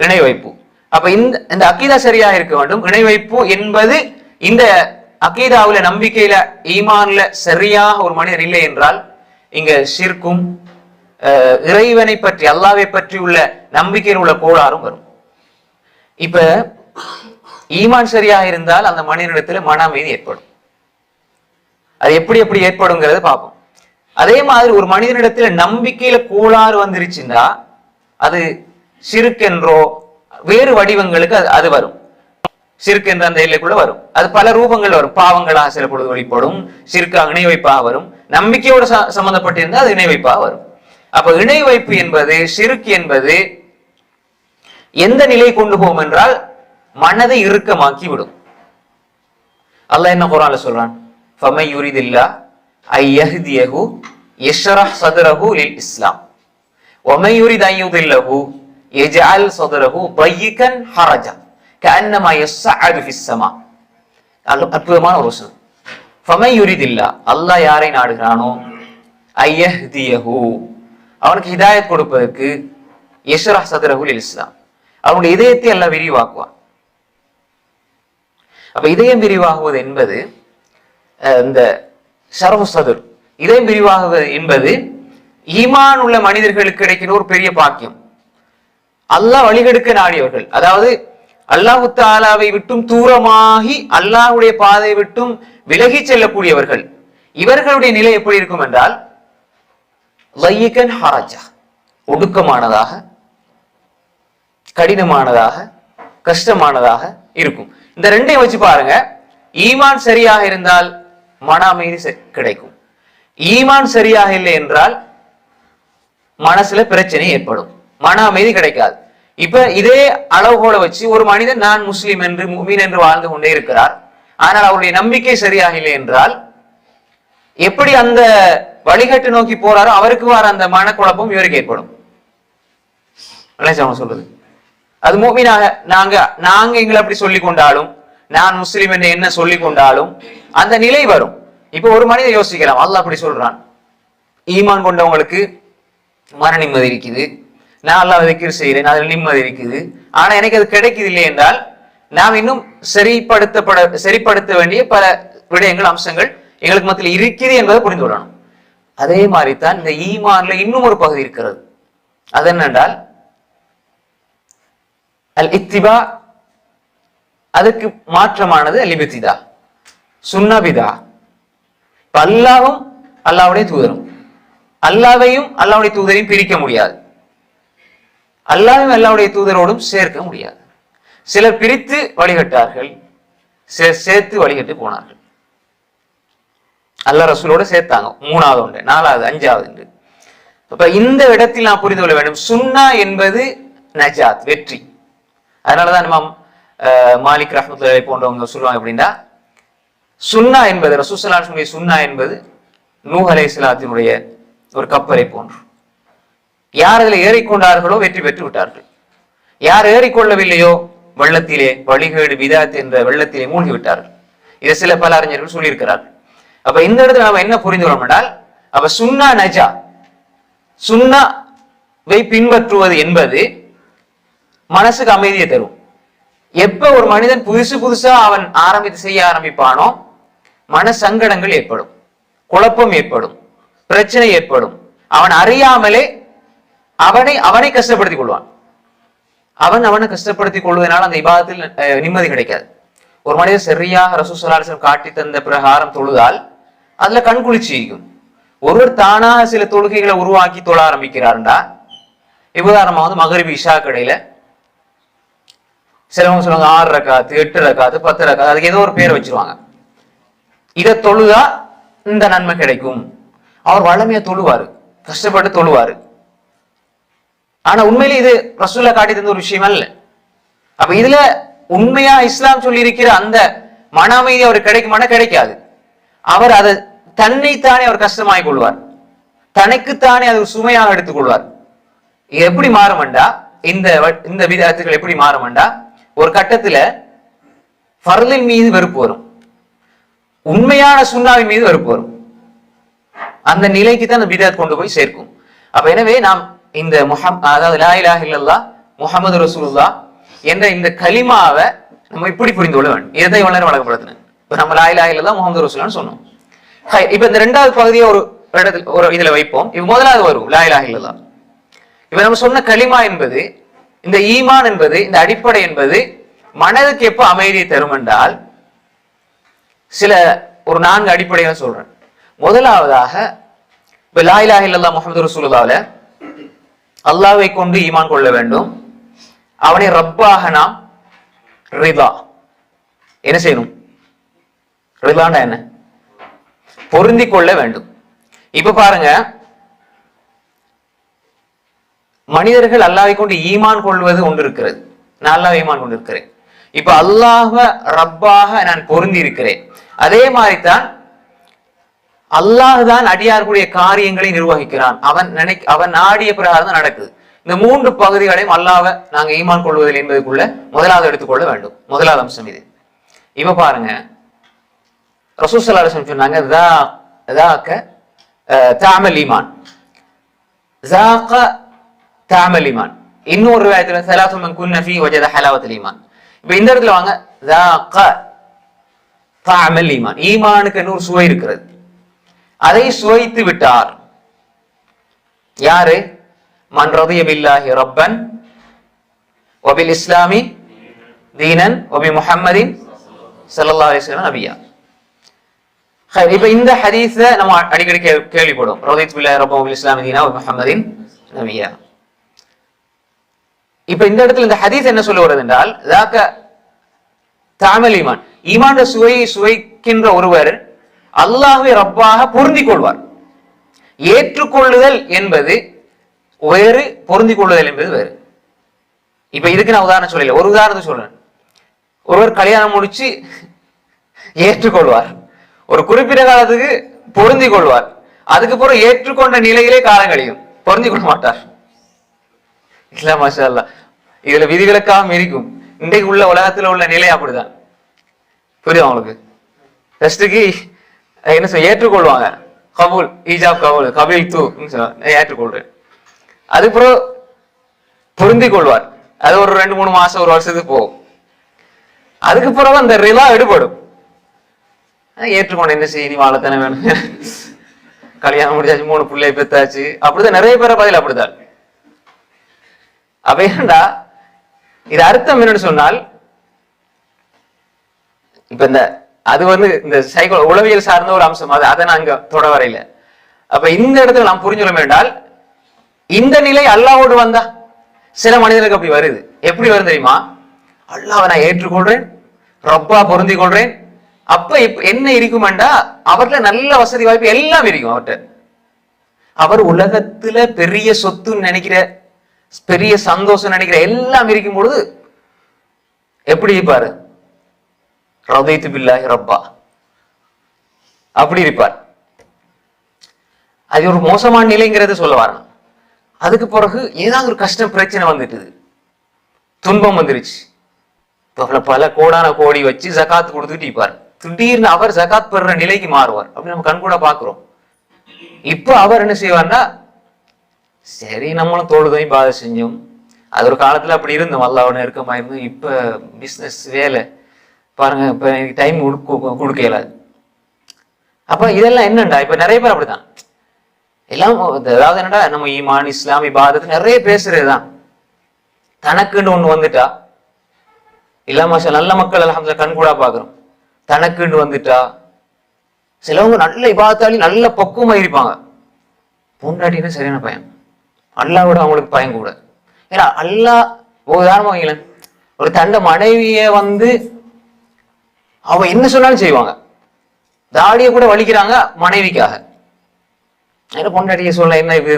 A: இணை வைப்பு. அப்ப இந்த அகீதா சரியாக இருக்க வேண்டும். இணை வைப்பு என்பது இந்த அகீதாவுல, நம்பிக்கையில, ஈமான்ல சரியாக ஒரு மனிதன் இல்லை என்றால் இங்க ஷிர்க்கும் இறைவனை பற்றி, அல்லாஹ்வை பற்றி உள்ள நம்பிக்கையில் உள்ள கோளாறும் வரும். இப்ப ஈமான் சரியாக இருந்தால் அந்த மனிதனிடத்துல மன அமைதி ஏற்படும். அது எப்படி ஏற்படுங்கிறத பார்ப்போம். அதே மாதிரி ஒரு மனிதனிடத்துல நம்பிக்கையில கோளாறு வந்துருச்சுன்னா அது ஷிர்க் என்றோ வேறு வடிவங்களுக்கு அது வரும். ஷிர்க் என்ற அந்த எல்லைக்குள்ள வரும். அது பல ரூபங்கள் வரும். பாவங்களாக சில பொழுது வெளிப்படும், ஷிர்காக இணை வைப்பாக வரும், நம்பிக்கையோடு சம்பந்தப்பட்டிருந்தால் அது இணை வைப்பாக வரும். அப்ப இணை வைப்பு என்பது, ஷிர்க் என்பது எந்த நிலை கொண்டு போகும் என்றால் மனதை இறுக்கமாக்கி விடும். அல்லாஹ் என்ன குர்ஆன்ல சொல்றான்? ஃபமை யுரிதில்லாஹ் ஐயஹ்தியஹு யஷ்ரஹ் ஸத்ரஹு லில் இஸ்லாம் வமை யுரித் அன் யுதில்லஹு யஜ்அல் ஸத்ரஹு ضيقا ஹரஜா கஅன்னமா யஸ்அது ஃபிஸ் ஸமா. அற்புதமான ஒரு வசனம். ஃபமை யுரிதில்லாஹ், அல்லாஹ் யாரை நாடுகிறானோ, ஐயஹ்தியஹு, அவனுக்கு ஹிதாயத் கொடுப்பதற்கு, யஷ்ரஹ் ஸத்ரஹு லில் இஸ்லாம், அவனுடைய இதயத்தை அல்லாஹ் விரிவாக்குவான். அப்ப இதயம் விரிவாகுவது என்பது, இந்த ஷரஃபு ஸத்ர், இதயம் விரிவாகுவது என்பது ஈமான் உள்ள மனிதர்களுக்கு கிடைக்கிற ஒரு பெரிய பாக்கியம். அல்லாஹ் வழிகெடுக்க நாடியவர்கள், அதாவது அல்லாஹு தஆலாவை விட்டும் தூரமாகி அல்லாஹ்வுடைய பாதையை விட்டும் விலகி செல்லக்கூடியவர்கள், இவர்களுடைய நிலை எப்படி இருக்கும் என்றால் லையகன் ஹரஜா, ஒடுக்கமானதாக, கடினமானதாக, கஷ்டமானதாக இருக்கும். இந்த ரெண்டையும் வச்சு பாருங்க. ஈமான் சரியாக இருந்தால் மன அமைதி கிடைக்கும். ஈமான் சரியாக இல்லை என்றால் மனசுல பிரச்சனை ஏற்படும், மன அமைதி கிடைக்காது. இப்ப இதே அளவுகோலை வச்சு ஒரு மனிதன் நான் முஸ்லிம் என்று, முஃமின் என்று வாழ்ந்து கொண்டே இருக்கிறார், ஆனால் அவருடைய நம்பிக்கை சரியாக இல்லை என்றால் எப்படி அந்த வழிகட்டு நோக்கி போறாரோ அவருக்கு வர அந்த மனக்குழப்பம் இவருக்கு ஏற்படும். சொல்றது அது முஃமினாக நாங்க எங்களை அப்படி சொல்லிக் கொண்டாலும், நான் முஸ்லிம் என்று என்ன சொல்லிக் கொண்டாலும் அந்த நிலை வரும். இப்ப ஒரு மனிதன் யோசிக்கலாம், அல்லாஹ் அப்படி சொல்றான், ஈமான் கொண்டவங்களுக்கு மன நிம்மதி இருக்குது, நான் அல்லாஹ் திக்ர் செய்கிறேன், அதுல நிம்மதி இருக்குது, ஆனா எனக்கு அது கிடைக்குது இல்லை என்றால் நாம் இன்னும் சரிப்படுத்த வேண்டிய பல விடயங்கள், அம்சங்கள் எங்களுக்கு மத்தியில் இருக்குது என்பதை புரிந்து கொள்ளணும். அதே மாதிரி தான் இந்த ஈமான்ல இன்னும் ஒரு பகுதி இருக்கிறது. அது என்னென்றால் அல் இத்திபா, அதுக்கு மாற்றமானது அல் இப்திதா, சுன்னா பிதா. அல்லாஹ்வும் அல்லாஹ்வுடைய தூதரும், அல்லாஹ்வையும் அல்லாஹ்வுடைய தூதரையும் பிரிக்க முடியாது, அல்லாஹ்வையும் அல்லாஹ்வுடைய தூதரோடும் சேர்க்க முடியாது. சிலர் பிரித்து வழிகட்டார்கள், சேர்த்து வழிகட்டு போனார்கள். அல்லாஹ் ரசூலோட சேர்த்தாங்க, மூணாவது ஒன்று, நாலாவது, அஞ்சாவது என்று. அப்ப இந்த இடத்தில் நான் புரிந்து கொள்ள வேண்டும், சுன்னா என்பது நஜாத், வெற்றி. அதனாலதான் இமாம் மாலிக் ரஹ்மத்துல்லாஹி போன்றவங்க சொல்லுவாங்க அப்படின்னா, சுன்னா என்பது, ரசூல் ஸல்லல்லாஹு அலைஹி வஸல்லம் சுன்னா என்பது நூஹ் அலைஹிஸ்ஸலாத்தினுடைய ஒரு கப்பலை போன்று. யார் அதில் ஏறிக்கொண்டார்களோ வெற்றி பெற்று விட்டார்கள், யார் ஏறிக்கொள்ளவில்லையோ வெள்ளத்திலே, வழிகேடு பிதாத் என்ற வெள்ளத்திலே மூழ்கி விட்டார்கள். இதை சில பல அறிஞர்கள் சொல்லியிருக்கிறார்கள். அப்ப இந்த இடத்துல நாம என்ன புரிந்து கொள்ள என்றால், அப்ப சுன்னா நஜா, சுன்னாவை பின்பற்றுவது என்பது மனசுக்கு அமைதியை தரும். எப்ப ஒரு மனிதன் புதுசா அவன் செய்ய ஆரம்பிப்பானோ மன சங்கடங்கள் ஏற்படும், குழப்பம் ஏற்படும், பிரச்சனை ஏற்படும். அவன் அறியாமலே அவனை கஷ்டப்படுத்திக் கொள்வான். அவனை கஷ்டப்படுத்திக் கொள்வதனால் அந்த இபாதத்தில் நிம்மதி கிடைக்காது. ஒரு மனிதன் சரியா ரசூல் ஸல்லல்லாஹு அலைஹி வஸல்லம் காட்டி தந்த பிரகாரம் தொழுதால் அதுல கண்குளிர்ச்சி இருக்கும். ஒருவர் தானாக சில தொழுகைகளை உருவாக்கி தொழ ஆரம்பிக்கிறார்டா, உதாரணமா மகரிப் இஷா கடையில சிலவங்க சொல்லுவாங்க 6 ரக்காத்து 8 ரக்காத்து 10 ரக்காத்து, அதுக்கு ஏதோ ஒரு பேரை வச்சிருவாங்க. இதை தொழுதா இந்த நன்மை கிடைக்கும். அவர் வளமையா தொழுவாரு, கஷ்டப்பட்டு தொழுவாரு. ஆனா உண்மையிலே இது ரசூலுல்லாஹ் காட்டி தந்த ஒரு விஷயம் அல்ல. அப்ப இதுல உண்மையா இஸ்லாம் சொல்லி இருக்கிற அந்த மன அமைதி அவர் கிடைக்குமானா கிடைக்காது. அவர் அதை தன்னைத்தானே அவர் கஷ்டமாகிக் கொள்வார், தனக்குத்தானே அது சுமையாக எடுத்துக் கொள்வார். இது எப்படி மாறும்டா, இந்த விதத்துகள் எப்படி மாறும்டா, ஒரு கட்டத்துல ஃபர்லின் மீது வெறுப்பு வரும், உண்மையான சுன்னாவின் மீது வெறுப்பு வரும். அந்த நிலைக்கு தான் அந்த பிதஅத் கொண்டு போய் சேர்க்கும். அப்ப எனவே நாம் இந்த அதாவது லா இலாஹ இல்லல்லாஹ் முஹம்மது ரசூலுல்லாஹ் என்ற இந்த கலிமாவை நம்ம இப்படி புரிந்து கொள்ள வேண்டும். இதை வளர வழங்கப்படுத்தினேன். இப்ப நம்ம லா இலாஹ இல்லல்லாஹ் முஹம்மது ரசூலுல்லாஹ்னு சொன்னோம். இப்ப இந்த ரெண்டாவது பகுதியை ஒரு இடத்துல ஒரு இதுல வைப்போம். இப்ப முதலாவது வரும் லா இலாஹ இல்லல்லாஹ். இப்ப நம்ம சொன்ன கலிமா என்பது, இந்த ஈமான் என்பது, இந்த அடிப்படை என்பது மனதுக்கு எப்ப அமைதியை தரும் என்றால், சில ஒரு 4 அடிப்படைகளை சொல்றேன். முதலாவதாக இப்ப லா இலாஹ இல்லல்லாஹ் முஹம்மது ரசூலுல்லாஹ்ல அல்லாஹ்வை கொண்டு ஈமான் கொள்ள வேண்டும். அவனை ரப்பாக நாம் ரிதா என்ன செய்யணும்? ரிதாண்டா என்ன? பொருந்தி கொள்ள வேண்டும். இப்ப பாருங்க, மனிதர்கள் அல்லாஹ்வை கொண்டு ஈமான் கொள்வது ஒன்று இருக்கிறது. நான் அல்லாஹ்வை ஈமான் கொண்டு இருக்கிறேன். இப்ப அல்லாஹ்வ ரப்பாக நான் பொருந்தி இருக்கிறேன். அதே மாதிரிதான் அல்லாஹ் தான் அடியார்களுடைய காரியங்களை நிர்வகிக்கிறான். அவன் நாடிய பிரகாரம் தான் நடக்குது. இந்த 3 பகுதிகளையும் அல்லாஹ்வை நாங்க ஈமான் கொள்வதில் என்பதுக்குள்ள முதலாவது எடுத்துக்கொள்ள வேண்டும். முதலாவது அம்சம் இது. இப்ப பாருங்க, ரசூல் ஸல்லல்லாஹு அலைஹி வஸல்லம் சொன்னாங்க தஅமல் ஈமான், ஸாக தஅமல் ஈமான். இன்னொரு ரிவாயத்துல ஸலாத்து மன் குன்ன ஃபீ வஜத ஹலாவத்துல் ஈமான். இப்ப இந்த இடத்துல வாங்க, ஸாக தஅமல் ஈமான், ஈமானுக்கு இன்னொரு சுவை இருக்கிறது. அதை சுவைத்து விட்டார் யாரு? மன் ரதிய பில்லாஹி ரப்பன் வ பில் இஸ்லாமி தீனன் வ பி முஹம்மதின் ஸல்லல்லாஹு அலைஹி வஸல்லம் நபியா. இப்ப இந்த ஹதீஸ நம்ம அடிக்கடி கேள்விப்படும், ரதியத்து பில்லாஹி ரப்பன் வ பில் இஸ்லாமி தீனன் வ முஹம்மதின் நபியா. இப்ப இந்த இடத்துல இந்த ஹதீஸ் என்ன சொல்ல வருது என்றால், ஸாக தஅமல் ஈமான், ஈமான் சுவையை சுவைக்கின்ற ஒருவர் அல்லாஹ்வை ரப்பாக பொருந்திக் கொள்வார். ஏற்றுக்கொள்ளுதல் என்பது வேறு, பொருந்திக் கொள்ளுதல் என்பது வேறு. இப்ப இதுக்கு நான் உதாரணம் சொல்லல, ஒரு உதாரணத்தை சொல்றேன். ஒருவர் கல்யாணம் முடிச்சு ஏற்றுக்கொள்வார், ஒரு குறிப்பிட்ட காலத்துக்கு பொருந்திக் கொள்வார், அதுக்கப்புறம் ஏற்றுக்கொண்ட நிலையிலே காலம் கழியும், பொருந்திக் கொள்ள மாட்டார். இல்ல மாஷா அல்லாஹ், இதுல விதிவிலக்காக இருக்கும். இன்றைக்கு உள்ள உலகத்துல உள்ள நிலை அப்படிதான். புரியுது உங்களுக்கு? ஃபர்ஸ்டுக்கு என்ன சொல்ல, ஏற்றுக்கொள்வாங்க, கபூல் ஈஜாப் கபூல் கபீல் தூ ஏற்றுக்கொள்றேன். அதுக்கப்புறம் பொருந்திக் கொள்வார், அது ஒரு 2-3 மாசம் 1 வருஷத்துக்கு போகும். அதுக்கப்புறம் அந்த ரிலா எடுபடும். ஏற்றுக்கொண்டு என்ன செய்ய, நீ வாழத்தானே வேணும், கல்யாணம் முடிச்சாச்சு, 3 பிள்ளையை பெத்தாச்சு, அப்படிதான் நிறைய பேரை பதில் அப்படிதான். அப்ப ஏன்டா இது அர்த்தம் என்னன்னு சொன்னால், இப்ப அது இந்த உளவியல் சார்ந்த ஒரு அம்சம், அதை நாங்க தொட வரையில. அப்ப இந்த இடத்துல நாம் புரிஞ்சுள்ள என்றால், இந்த நிலை அல்லாஹ்வோடு வந்தா சில மனிதர்களுக்கு அப்படி வருது. எப்படி வரும் தெரியுமா? அல்லாஹ்வை நான் ஏற்றுக்கொள்றேன், ரப்பா பொருந்திக் கொள்றேன். அப்ப என்ன இருக்குமெண்டா, அவர்ல நல்ல வசதி வாய்ப்பு எல்லாம் இருக்கும். அவர்கிட்ட அவர் உலகத்துல பெரிய சொத்துன்னு நினைக்கிற, பெரிய சந்தோஷம் நினைக்கிற எல்லாம் இருக்கும் பொழுது எப்படி இருப்பாரு? ரதியத்து பில்லாஹி ரப்பா அப்படி இருப்பார். அது ஒரு மோசமான நிலைங்கிறது சொல்ல வரணும். அதுக்கு பிறகு ஏதாவது ஒரு கஷ்டம் பிரச்சனை வந்துட்டுது, துன்பம் வந்துருச்சு, பல கோடான கோடி வச்சு ஜகாத் கொடுத்துட்டு இருப்பார். திடீர்னு அவர் ஜகாத் பெறுற நிலைக்கு மாறுவார். அப்படி நம்ம கண் கூட பாக்குறோம். இப்ப அவர் என்ன செய்வார்னா, சரி நம்மளும் தோழுதையும் பாதை செஞ்சோம், அது ஒரு காலத்துல அப்படி இருந்தோம், அல்லாஹ்வோட நெருக்கமா இருந்தோம். இப்ப பிசினஸ் வேலை பாருங்க, இப்ப எனக்கு டைம் கொடுக்கல. அப்ப இதெல்லாம் என்னண்டா, இப்ப நிறைய பேர் அப்படிதான் எல்லாம். அதாவது என்னடா, நம்ம ஈமான் இஸ்லாம் இபாதத் நிறைய பேசுறதுதான். தனக்குன்னு ஒண்ணு வந்துட்டா இல்லாம நல்ல மக்கள் அல்ஹம்துலில்லாஹ் கண் கூட பாக்குறோம். தனக்குன்னு வந்துட்டா சிலவங்க நல்ல இபாதத்தாளி, நல்ல பக்குவமா இருப்பாங்க, பொண்டாட்டின்னு சரியான பயம், அல்லாஹ்வோட அவங்களுக்கு பயம் கூட. ஏன்னா அல்லாஹ் உதாரணமா வைங்களேன், ஒரு தண்ட மனைவிய அவ என்ன சொன்னாலும் செய்வாங்க. தாடிய கூட வலிக்கிறாங்க மனைவிக்காக. பொண்டாட்டிய சொல்ல, என்ன இது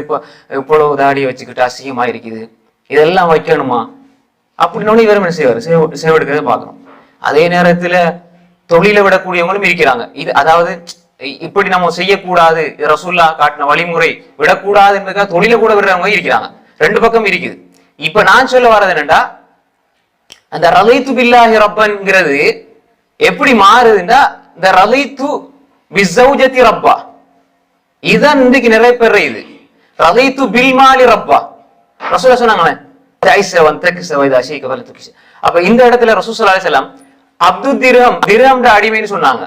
A: இவ்வளவு தாடியை வச்சுக்கிட்டு அசிங்கமா இருக்குது, இதெல்லாம் வைக்கணுமா அப்படின்னு இவர் என்ன செய்வார், சேவெடுக்கிறத பார்க்கணும். அதே நேரத்துல தொழில விடக்கூடியவங்களும் இருக்கிறாங்க. இது அதாவது இப்படி நம்ம செய்யக்கூடாது, ரசூல்லா காட்டின வழிமுறை விடக்கூடாது என்பதுக்காக தொழில கூட விடுறவங்க இருக்கிறாங்க. ரெண்டு பக்கம் இருக்குது. இப்ப நான் சொல்ல வர்றது என்னண்டா, அந்த ரலைத்து பில்லாஹி ரப்பன்ங்கிறது எப்படி மாறுதுன்னா, இந்த ரலைத்து பிஸௌஜதி ரப்பா இதான் இன்னைக்கு நிறைய பேர் இது. ரலைத்து பில்மாலி ரப்பா ரசூலா சொன்னாங்களே, அப்ப இந்த இடத்துல ரசூல் ஸல்லல்லாஹு அலைஹி வஸல்லம் அப்துல் திர்ஹம் அடிமைன்னு சொன்னாங்க,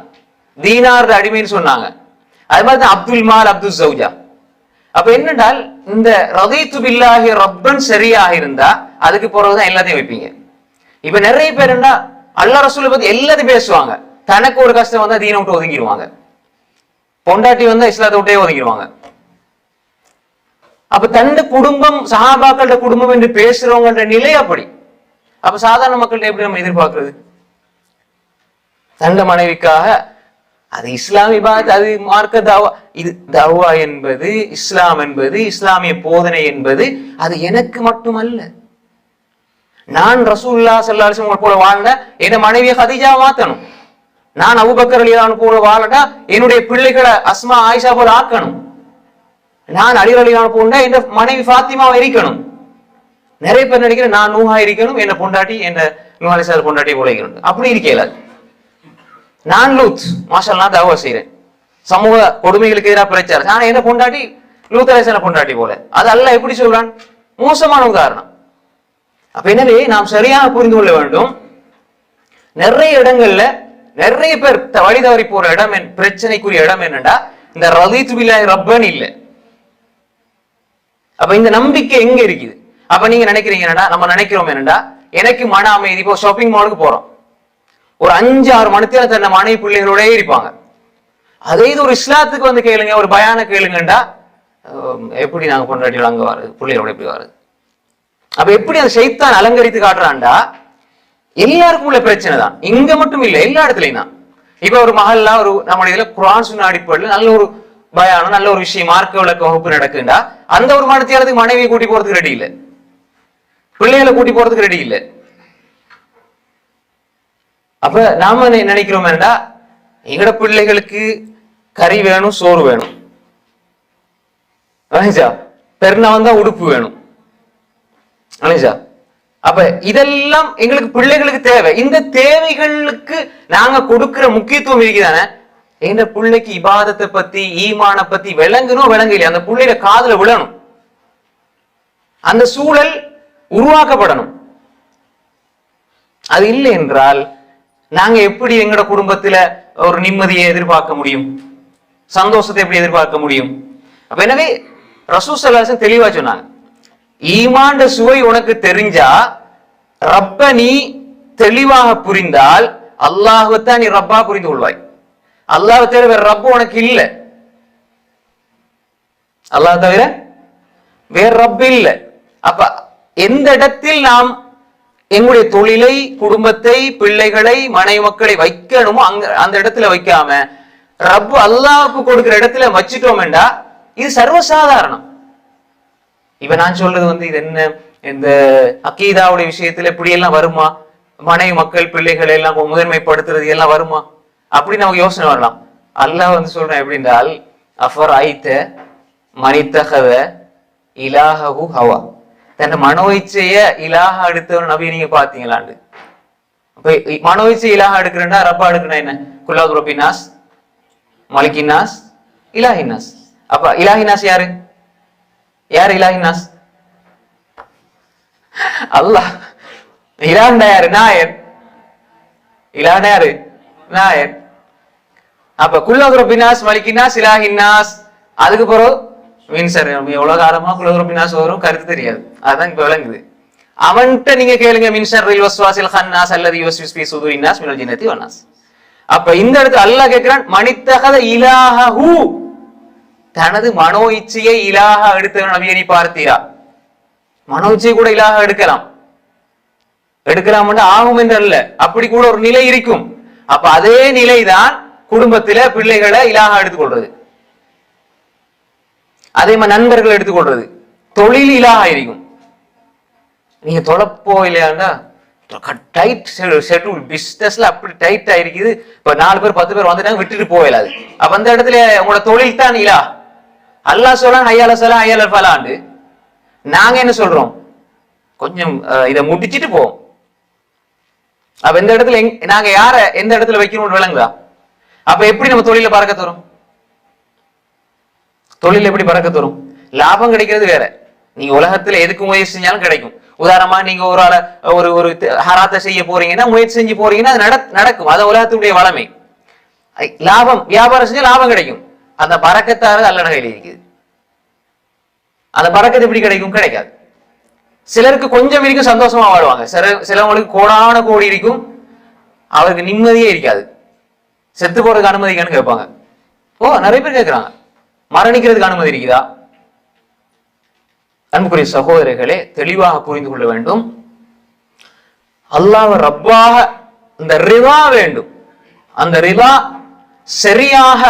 A: தீனார் அடிமைன்னு சொன்னாங்க. அது மாதிரி தான் அப்துல் மால் அப்துல் ஜௌஜா. அப்ப என்னென்றால் இந்த ரதைத்து பில்லாஹி ரப்பன் சரியாக இருந்தா அதுக்கு பிறகுதான் எல்லாத்தையும் வைப்பீங்க. இப்ப நிறைய பேர் என்ன அல்லாஹ் ரசூலை பத்தி எல்லாத்தையும் பேசுவாங்க, தனக்கு ஒரு கஷ்டம் வந்தா தீனை விட்டு ஒதுங்கிடுவாங்க, பொண்டாட்டி வந்தா இஸ்லாத்தை விட்டே ஒதுங்கிடுவாங்க. அப்ப தந்த குடும்பம் சஹாபாக்களோட குடும்பம் என்று பேசுறவங்கன்ற நிலை அப்படி. அப்ப சாதாரண மக்கள்கிட்ட எப்படி நம்ம எதிர்பார்க்கிறது? தந்த மனைவிக்காக அது இஸ்லாமிய பாத், அது மார்க்க தாவா. இது தாவா என்பது, இஸ்லாம் என்பது, இஸ்லாமிய போதனை என்பது அது எனக்கு மட்டுமல்ல. நான் ரசூலுல்லாஹி ஸல்லல்லாஹு அலைஹி வஸல்லம் போல வாழ்ந்த என் மனைவியை ஹதீஜா மாத்தணும். நான் அபூபக்கர் ரலியல்லாஹு போல வாழட்டா என்னுடைய பிள்ளைகளை அஸ்மா ஆயிஷா போல ஆக்கணும். நான் அலி ரலியல்லாஹு போல என் மனைவி ஃபாத்திமாவை இருக்கணும். நிறைய பேர் நினைக்கிறேன் நான் நூஹா இருக்கணும், என்ன பொண்டாட்டி என்ன நூஹ் அலைஹிஸ்ஸலாம் பொண்டாட்டி போல இருக்கணும். அப்படி இருக்கல. நான் லூத் மாஷல்லா தாவா செய்யறேன், சமூக கொடுமைகளுக்கு எதிராக பிரச்சாரம். ஆனா என்ன பொண்டாட்டி லூத் அலைஹிஸ்ஸலாம் பொண்டாட்டி போல. அது அல்லாஹ் எப்படி சொல்றான்? மோசமான உதாரணம். அப்ப எனவே நாம் சரியாக புரிந்து கொள்ள வேண்டும். நிறைய இடங்கள்ல நிறைய பேர் வழி தவறி போற இடம், பிரச்சனைக்குரிய இடம் என்னன்னா இந்த ரலீது பில்லாஹி ரப்பன் இல்ல. அப்ப இந்த நம்பிக்கை எங்க இருக்குது? அப்ப நீங்க நினைக்கிறீங்க என்னடா, நம்ம நினைக்கிறோம் என்னடா, எனக்கு மன அமைதி. இப்போ ஷாப்பிங் மாலுக்கு போறோம், ஒரு 5-6 மணித்தியால தன்னை மனைவி பிள்ளைகளோட இருப்பாங்க. அதே இது ஒரு இஸ்லாத்துக்கு கேளுங்க, ஒரு பயான கேளுங்கண்டா, எப்படி நாங்க பொண்டாட்டியோட அங்க வருது, பிள்ளைகளோட எப்படி வருது? அப்ப எப்படி அந்த ஷைத்தான் அலங்கரித்து காட்டுறான்டா, எல்லாருக்கும் உள்ள பிரச்சனை தான், இங்க மட்டும் இல்ல, எல்லா இடத்துலயும் தான். இப்ப ஒரு மஹல்லா, ஒரு நம்முடைய இதுல குர்ஆன் சுன்னா அடிப்படையில் நல்ல ஒரு பயானம், நல்ல ஒரு விஷயம், மார்க்க விளக்க வகுப்பு நடக்குண்டா, அந்த ஒரு மணித்தியாலத்துக்கு மனைவியை கூட்டி போறதுக்கு ரெடி இல்லை, பிள்ளைகளை கூட்டி போறதுக்கு ரெடி இல்லை. அப்ப நாம நினைக்கிறோம் என்னடா, எங்கட பிள்ளைகளுக்கு கறி வேணும், சோறு வேணும், பெருனா வந்தா உடுப்பு வேணும். அப்ப இதெல்லாம் எங்களுக்கு பிள்ளைகளுக்கு தேவை. இந்த தேவைகளுக்கு நாங்க கொடுக்கிற முக்கியத்துவம் இருக்குதானே. எங்க பிள்ளைக்கு இபாதத்தை பத்தி, ஈமான பத்தி விளங்கணும், விளங்கல அந்த பிள்ளைய காதுல விழணும், அந்த சூழல் உருவாக்கப்படணும். அது இல்லை என்றால் நாங்க எப்படி எங்கட குடும்பத்துல ஒரு நிம்மதியை எதிர்பார்க்க முடியும், சந்தோஷத்தை எப்படி எதிர்பார்க்க முடியும்? அப்ப எனவே ரசூல் ஸல்லல்லாஹு அலைஹி வஸல்லம் தெளிவா சொன்னாங்க, ஈமான் சுவை உனக்கு தெரிஞ்சா, ரப்ப நீ தெளிவாக புரிந்தால் அல்லாஹ்வைத்தான் நீ ரப்பா புரிந்து கொள்வாய். அல்லாஹ் தவிர வேற ரப்பு உனக்கு இல்ல, அல்லாஹ் தவிர வேற ரப்பு இல்ல. அப்ப எந்த இடத்தில் நாம் எங்களுடைய தொழிலை, குடும்பத்தை, பிள்ளைகளை, மனைவி மக்களை வைக்கணுமோ அந்த இடத்துல வைக்காம ரப்பு அல்லாஹ்வுக்கு கொடுக்கிற இடத்துல வச்சுட்டோம் என்றா இது சர்வசாதாரணம். இப்ப நான் சொல்றது இது என்ன, இந்த அக்கீதாவுடைய விஷயத்துல இப்படி எல்லாம் வருமா? மனைவி மக்கள் பிள்ளைகளை எல்லாம் முதன்மைப்படுத்துறது எல்லாம் வருமா? அப்படி நமக்கு யோசனை வரலாம். அல்லாஹ் சொல்றேன் எப்படின்றால், அஃபர் ஐத்த மனித்தகத இலாஹு ஹவா, தன் மனோ இச்சைய இலாஹா எடுத்தவன் நபி நீங்க பாத்தீங்களாண்டு. அப்ப மனோ இச்சை இலாஹா எடுக்கிறேன்டா, ரப்பா எடுக்கணும் என்ன? குல்லாது ரப்பினாஸ், மலிகினாஸ், இலாஹினாஸ். அப்ப இலாஹினாஸ் யாரு? யார் இலாஹினாஸ்? அல்லாஹ். இலாஹ்னா யாரு? நாயர். இலாஹ்னா யாரு? நாயர். அப்ப குல்லாது ரப்பினாஸ், மலிகினாஸ், இலாஹினாஸ். அதுக்கு பிறகு மீன்சர் எவ்வளவு காலமா குல்லாது ரப்பினாஸ் வரும் கருத்து தெரியாது, அதான் இப்ப விளங்குது. அவன்கிட்ட நீங்க கேளுங்க, மின்சர் வஸ்வாசில் ஹன்னாஸ் அல்லது யுவஸ்விஸ் ஃபீ சுதூரின்னாஸ் மினல் ஜின்னத்தி வன்னாஸ். அப்ப இந்த இடத்துல அல்லாஹ் கேட்கிறான், மனித்தகத இலாஹு, தனது மனோ இச்சையை இலாஹா எடுத்த நபியை நீ பார்த்தீரா? மனோ இச்சையை கூட இலாஹா எடுக்கலாம். எடுக்கலாம்னு ஆகும் என்று அல்ல, அப்படி கூட ஒரு நிலை இருக்கும். அப்ப அதே நிலைதான் குடும்பத்தில பிள்ளைகளை இலாக எடுத்துக்கொள்றது, அதே மாதிரி நண்பர்கள் எடுத்துக்கொள்றது, தொழில் இலாக இருக்கும். நீங்க தொலைப்போ இல்லையாண்டா டைட் ஷெட்யூல் பிசினஸ்ல அப்படி டைட் ஆயிருக்குது. இப்ப 4 பேர் 10 பேர் வந்துட்டாங்க, விட்டுட்டு போயிடாது. அப்ப அந்த இடத்துல உங்களோட தொழில் தான் இலா. அல்லாஹ் சொல்றான் ஹய்யால ஸலா ஹய்யால ஃபலாண்டு. நாங்க என்ன சொல்றோம், கொஞ்சம் இதை முடிச்சிட்டு போவோம். அப்ப இந்த இடத்துல நாங்க யார எந்த இடத்துல வைக்கணும்னு விளங்குதா? அப்ப எப்படி நம்ம தொழில பறக்க தரும்? தொழில் எப்படி பறக்க தரும்? லாபம் கிடைக்கிறது வேற. நீங்க உலகத்துல எதுக்கு முயற்சி செஞ்சாலும் கிடைக்கும். உதாரணமா நீங்க ஒரு ஒரு ஹராத்தை செய்ய போறீங்கன்னா, முயற்சி செஞ்சு போறீங்கன்னா அது நடக்கும். அது உலகத்துடைய வளமை. லாபம் வியாபாரம் செஞ்சா லாபம் கிடைக்கும். அந்த பறக்கத்தாறு அல்ல கையில் இருக்குது. அந்த பறக்கத்து எப்படி கிடைக்கும்? கிடைக்காது. சிலருக்கு கொஞ்சம் இருக்கும், சந்தோஷமா வாழ்வாங்க. சிலவங்களுக்கு கோடான கோடி இருக்கும், அவருக்கு நிம்மதியே இருக்காது. செத்து போறதுக்கு அனுமதிக்கான்னு கேட்பாங்க. நிறைய பேர் கேட்கிறாங்க, மரணிக்கிறதுக்கு அனுமதி இருக்குதா? அன்புக்குரிய சகோதரர்களே, தெளிவாக புரிந்து கொள்ள வேண்டும். அல்லாஹ் ரப்பாக இந்த ரிவா வேண்டும். அந்த ரிவா சரியாக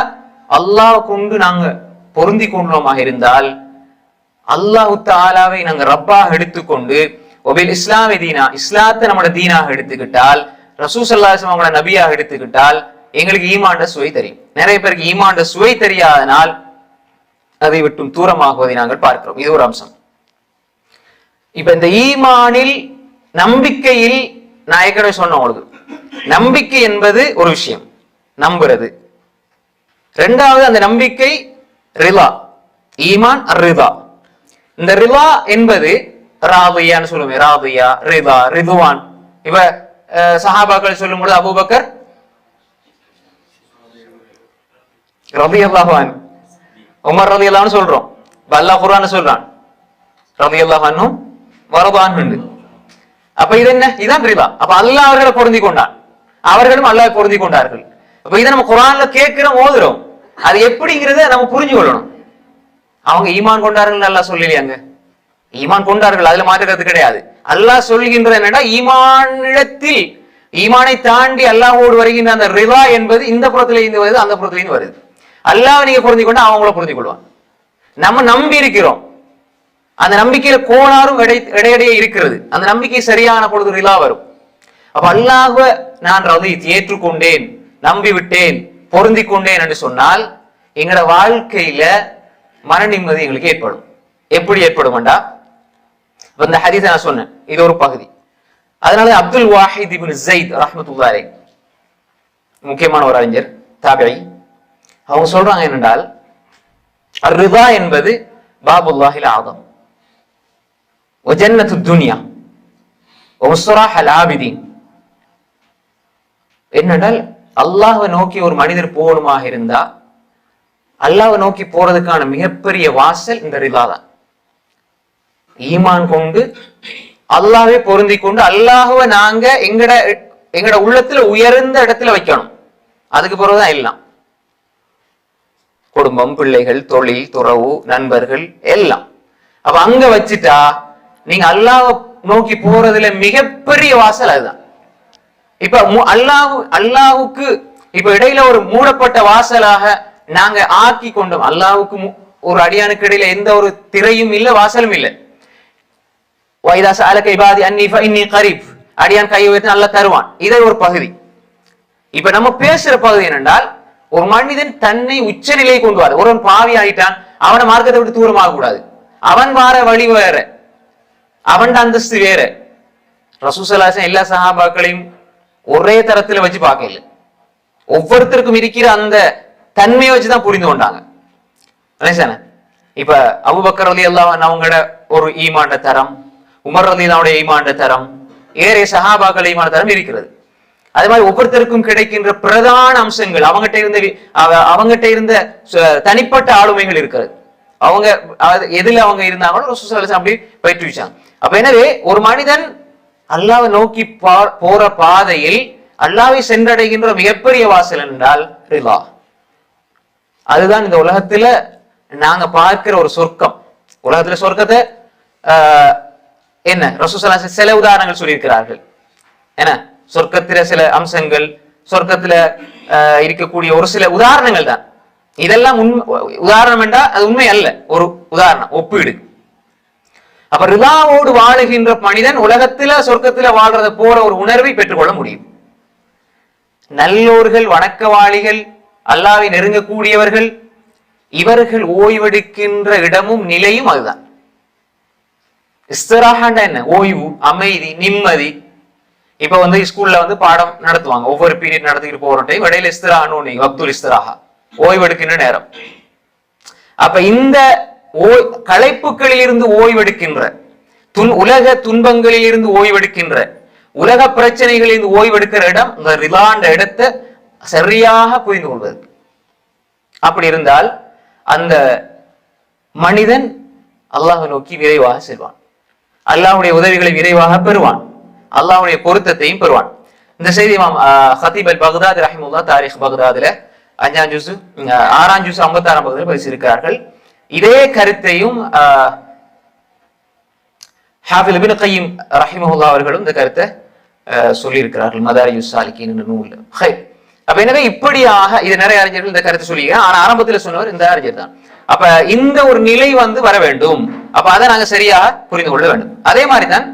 A: அல்லாஹ் கொண்டு நாங்க பொருந்தி கொண்டோமாக இருந்தால், அல்லாஹு தஆலாவை நாங்க ரப்பாக எடுத்துக்கொண்டு ஒபில் இஸ்லாமி தீனா, இஸ்லாத்தை நம்மளோட தீனாக எடுத்துக்கிட்டால், ரசூல் ஸல்லல்லாஹு அலைஹி வஸல்லம் அவங்களோட நபியாக எடுத்துக்கிட்டால் எங்களுக்கு ஈமான்ட சுவை தெரியும். நிறைய பேருக்கு ஈமான்ட சுவை தெரியாதனால் அதை விட்டும் தூரமாகுவதை நாங்கள் பார்க்கிறோம். இது ஒரு அம்சம். இப்ப இந்த ஈமானில், நம்பிக்கையில் நான் ஏற்கனவே சொன்ன உங்களுக்கு, நம்பிக்கை என்பது ஒரு விஷயம், நம்புறது. இரண்டாவது அந்த நம்பிக்கை ரிலா, ஈமான் ரிதா. இந்த ரிலா என்பது ராதியான்னு சொல்லுவேன், ராதியா, ரிதா, ரிதுவான். இப்ப சஹாபாக்கள் சொல்லும் பொழுது அபூபக்கர் ரலியல்லாஹு அன்ஹு, உமர் ரலியல்லாஹு அன்ஹு சொல்றோம். அல்லாஹ் குர்ஆன்ல சொல்றான் ரலியல்லாஹு அன்ஹு வரதான். அப்ப இது என்ன? இதான் ரிதா. அப்ப அல்லாஹ் அவர்களை பொருந்தி கொண்டான், அவர்களும் அல்லாஹ் பொருந்தி கொண்டார்கள். அப்ப இதை நம்ம குர்ஆன்ல கேட்கிறோம், ஓதுறோம். அது எப்படிங்கிறத நம்ம புரிஞ்சு கொள்ளணும். அவங்க ஈமான் கொண்டார்கள் அல்லாஹ் சொல்லலையாங்க? ஈமான் கொண்டார்கள், அதுல மாற்றுறது கிடையாது. அல்லாஹ் சொல்கின்றது என்னன்னா, ஈமானிடத்தில், ஈமானை தாண்டி அல்லாஹோடு வருகின்ற அந்த ரிதா என்பது இந்த புறத்துல இருந்து வருது, அந்த புறத்துல இருந்து வருது. அல்லாஹ் நீங்க பொருந்தி கொண்டா அவங்கள பொருந்தி கொள்வான். நம்ம நம்பி இருக்கிறோம், அந்த நம்பிக்கையில கோளாறும் இடையிடையே இருக்கிறது. அந்த நம்பிக்கை சரியான பொழுது ரிலா வரும். அப்ப அல்லாஹ்வ நான் ஏற்றுக்கொண்டேன், நம்பி விட்டேன், பொருந்தி கொண்டேன் என்று சொன்னால் எங்களோட வாழ்க்கையில மன நிம்மதி எங்களுக்கு ஏற்படும். எப்படி ஏற்படும்டா, இந்த ஹதீஸை நான் சொன்னேன், இது ஒரு பகுதி. அதனால அப்துல் வாஹித் இப்னு ஸைத் ரஹ்மத்துல்லாஹி அலைஹி, முக்கியமான ஒரு அறிஞர் தாபிஈ, அவங்க சொல்றாங்க என்னென்றால், அர்-ரிதா என்பது பாபுல்லாஹில் ஆதம் வ ஜன்னத்துத் துன்யா வ முஸ்ராஹல் ஆபிதீன். என்னென்றால், அல்லாஹ்வை நோக்கி ஒரு மனிதர் போகணுமாக இருந்தா, அல்லாஹ்வை நோக்கி போறதுக்கான மிகப்பெரிய வாசல் இந்த ரிதா தான். ஈமான் கொண்டு அல்லாஹ்வை பொருந்தி கொண்டு அல்லாஹ்வை நாங்க எங்கட உள்ளத்துல உயர்ந்த இடத்துல வைக்கணும். அதுக்கு பிறகுதான் எல்லாம், குடும்பம், பிள்ளைகள், தொழில், துறவு, நண்பர்கள் எல்லாம். அப்ப அங்க வச்சுட்டா நீங்க அல்லாஹ்வை நோக்கி போறதுல மிகப்பெரிய வாசல் அதுதான். இப்ப அல்லாஹ்வுக்கு இப்ப இடையில ஒரு மூடப்பட்ட வாசலாக நாங்க ஆக்கி கொண்டோம். அல்லாஹ்வுக்கு ஒரு அடியானுக்கு இடையில எந்த ஒரு திரையும் இல்ல, வாசலும் இல்லை. வைதா சஅலக இபாதி அன்னி ஃபஇன்னி கரீப், அடியான் கை உயர்த்தி அல்லாஹ் தருவான். இதை ஒரு பகுதி. இப்ப நம்ம பேசுற பகுதி என்னென்றால், ஒரு மனிதன் தன்னை உச்ச நிலையை கொண்டு வர, ஒருவன் பாவி ஆயிட்டான், அவனை மார்க்கத்தை விட்டு தூரமாக கூடாது. அவன் வார வழி வேற, அவன் அந்தஸ்து வேற. ரசூல் ஸல்லல்லாஹு அலைஹி வஸல்லம் எல்லா சஹாபாக்களையும் ஒரே தரத்துல வச்சு பார்க்க இல்லை, ஒவ்வொருத்தருக்கும் இருக்கிற அந்த தன்மையை வச்சுதான் புரிந்து கொண்டாங்க. இப்ப அபூபக்கர் ரலியல்லாஹு அன்ஹு அவங்களோட ஒரு ஈமான்ட தரம், உமர் ரலியல்லாஹு ஈமான்ட தரம், ஏறைய சஹாபாக்கள் ஈமான்ட தரம் இருக்கிறது. அதே மாதிரி ஒவ்வொருத்தருக்கும் கிடைக்கின்ற பிரதான அம்சங்கள், அவங்ககிட்ட இருந்த தனிப்பட்ட ஆளுமைகள் இருக்கிறது. அவங்க எதுல அவங்க இருந்தாங்களோ ரசூல் ஸல்லல்லாஹு அலைஹி வஸல்லம் அப்படி பயிற்றுவிச்சாங்க. அப்ப எனவே ஒரு மனிதன் அல்லாஹ்வை நோக்கி போற பாதையில் அல்லாஹ்வை சென்றடைகின்ற மிகப்பெரிய வாசல் என்றால் ரிலா. அதுதான் இந்த உலகத்துல நாங்க பார்க்கிற ஒரு சொர்க்கம். உலகத்துல சொர்க்கத்தை என்ன ரசூல் ஸல்லல்லாஹு அலைஹி வஸல்லம் சில உதாரணங்கள் சொல்லியிருக்கிறார்கள். ஏன்னா சொர்க்கத்தில சில அம்சங்கள், சொர்க்கத்துல இருக்கக்கூடிய ஒரு சில உதாரணங்கள் தான் இதெல்லாம். உதாரணம் என்றா அது உண்மை அல்ல, ஒரு உதாரணம், ஒப்பீடு. அப்ப ரிதாவோடு வாழுகின்ற மனிதன் உலகத்துல சொர்க்கத்துல வாழ்றத போல ஒரு உணர்வை பெற்றுக்கொள்ள முடியும். நல்லோர்கள், வணக்கவாளிகள், அல்லாஹ்வை நெருங்கக்கூடியவர்கள், இவர்கள் ஓய்வெடுக்கின்ற இடமும் நிலையும் அதுதான். இஸ்திராஹாண்டா என்ன? ஓய்வு, அமைதி, நிம்மதி. இப்ப ஸ்கூல்ல பாடம் நடத்துவாங்க, ஒவ்வொரு பீரியட் நடத்திட்டு போற டைம் இடையில இஸ்திராஹான்னு வக்துல் இஸ்திராஹா, ஓய்வெடுக்கின்ற நேரம். அப்ப இந்த களைப்புகளில் இருந்து ஓய்வெடுக்கின்ற, உலக துன்பங்களில் இருந்து ஓய்வெடுக்கின்ற, உலக பிரச்சனைகளில் இருந்து ஓய்வெடுக்கிற இடம் இந்த ரிலாண்ட இடத்தை சரியாக புரிந்து கொள்வது. அப்படி இருந்தால் அந்த மனிதன் அல்லாஹ்வை நோக்கி விரைவாக செல்வான், அல்லாஹ்வுடைய உதவிகளை விரைவாக பெறுவான், அல்லாஹ்வுடைய பொருத்தத்தையும் பெறுவான். இந்த செய்தி இமாம் ஹதீப் அல் பக்தாதி ரஹிமஹுல்லாஹ் தாரிக் பக்தாதுல 5ஆம் ஜுஸ் 6ஆம் ஜுஸ் 56ஆம் பகுதியில் பேசியிருக்கிறார்கள். இதே கருத்தையும் ஹாஃபிஸ் இப்னு கய்யிம் ரஹிமஹுல்லாஹ் அவர்களும் இந்த கருத்தை சொல்லியிருக்கிறார்கள் மதாரியுஸ் சாலிகீன் என்ற நூல்ல. அப்ப எனவே இப்படியாக இது நிறைய அறிஞர்கள் இந்த கருத்தை சொல்லியிருக்காங்க. ஆனா ஆரம்பத்தில் சொன்னவர் இந்த அறிஞர் தான். அப்ப இந்த ஒரு நிலை வர வேண்டும். அப்ப அதை நாங்க சரியா புரிந்து கொள்ள வேண்டும். அதே மாதிரிதான்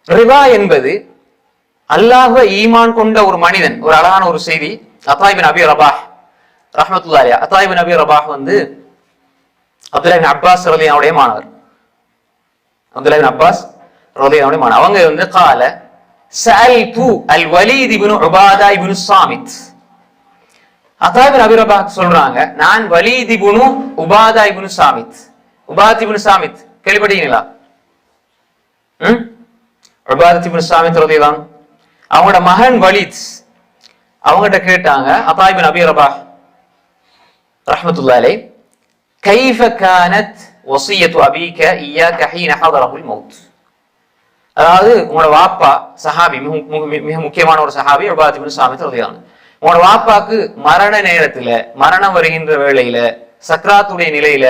A: ரிவா என்பது அல்லாஹ்வை ஈமான் கொண்ட ஒரு மனிதன். ஒரு அழகான ஒரு செய்தி, அத்தா இப்னு அபி ரபாஹ் ரஹ்மத்துல்லாஹி அலைஹி, அத்தா இப்னு அபி ரபாஹ் அப்துல்லாஹ் இப்னு அப்பாஸ் ரலியல்லாஹு அன்ஹு மாணவர். அப்துல்லாஹ் இப்னு அப்பாஸ் ரலியல்லாஹு அன்ஹு மாணவர். அவங்க கால சஅல்து அல் வலீத் இப்னு உபாதா இப்னு சாமித். அத்தா இப்னு அபி ரபாஹ் சொல்றாங்க, நான் வலீத் இப்னு உபாதா இப்னு சாமித். உபாதா இப்னு சாமித் கேள்விப்பட்டீங்களா? உபாதா இப்னு சாமித் ரலியல்லாஹு அன்ஹு அவங்களோட மகன் வலீத் அவங்ககிட்ட கேட்டாங்க, அத்தா இப்னு அபி ரபாஹ் ரஹ்மத்துல்லாஹி அலைஹி, கைஃப கானத் வஸியத்து அபீக இய்யாக ஹீன ஹதரஹுல் மௌத். அதாவது உங்களோட வாப்பா சஹாபி, மிக முக்கியமான ஒரு சஹாபி உபாதா இப்னு சாமித் ரலியல்லாஹு அன்ஹு, உங்களோட வாப்பாக்கு மரண நேரத்துல, மரணம் வருகின்ற வேளையில, சக்ராத்துடைய நிலையில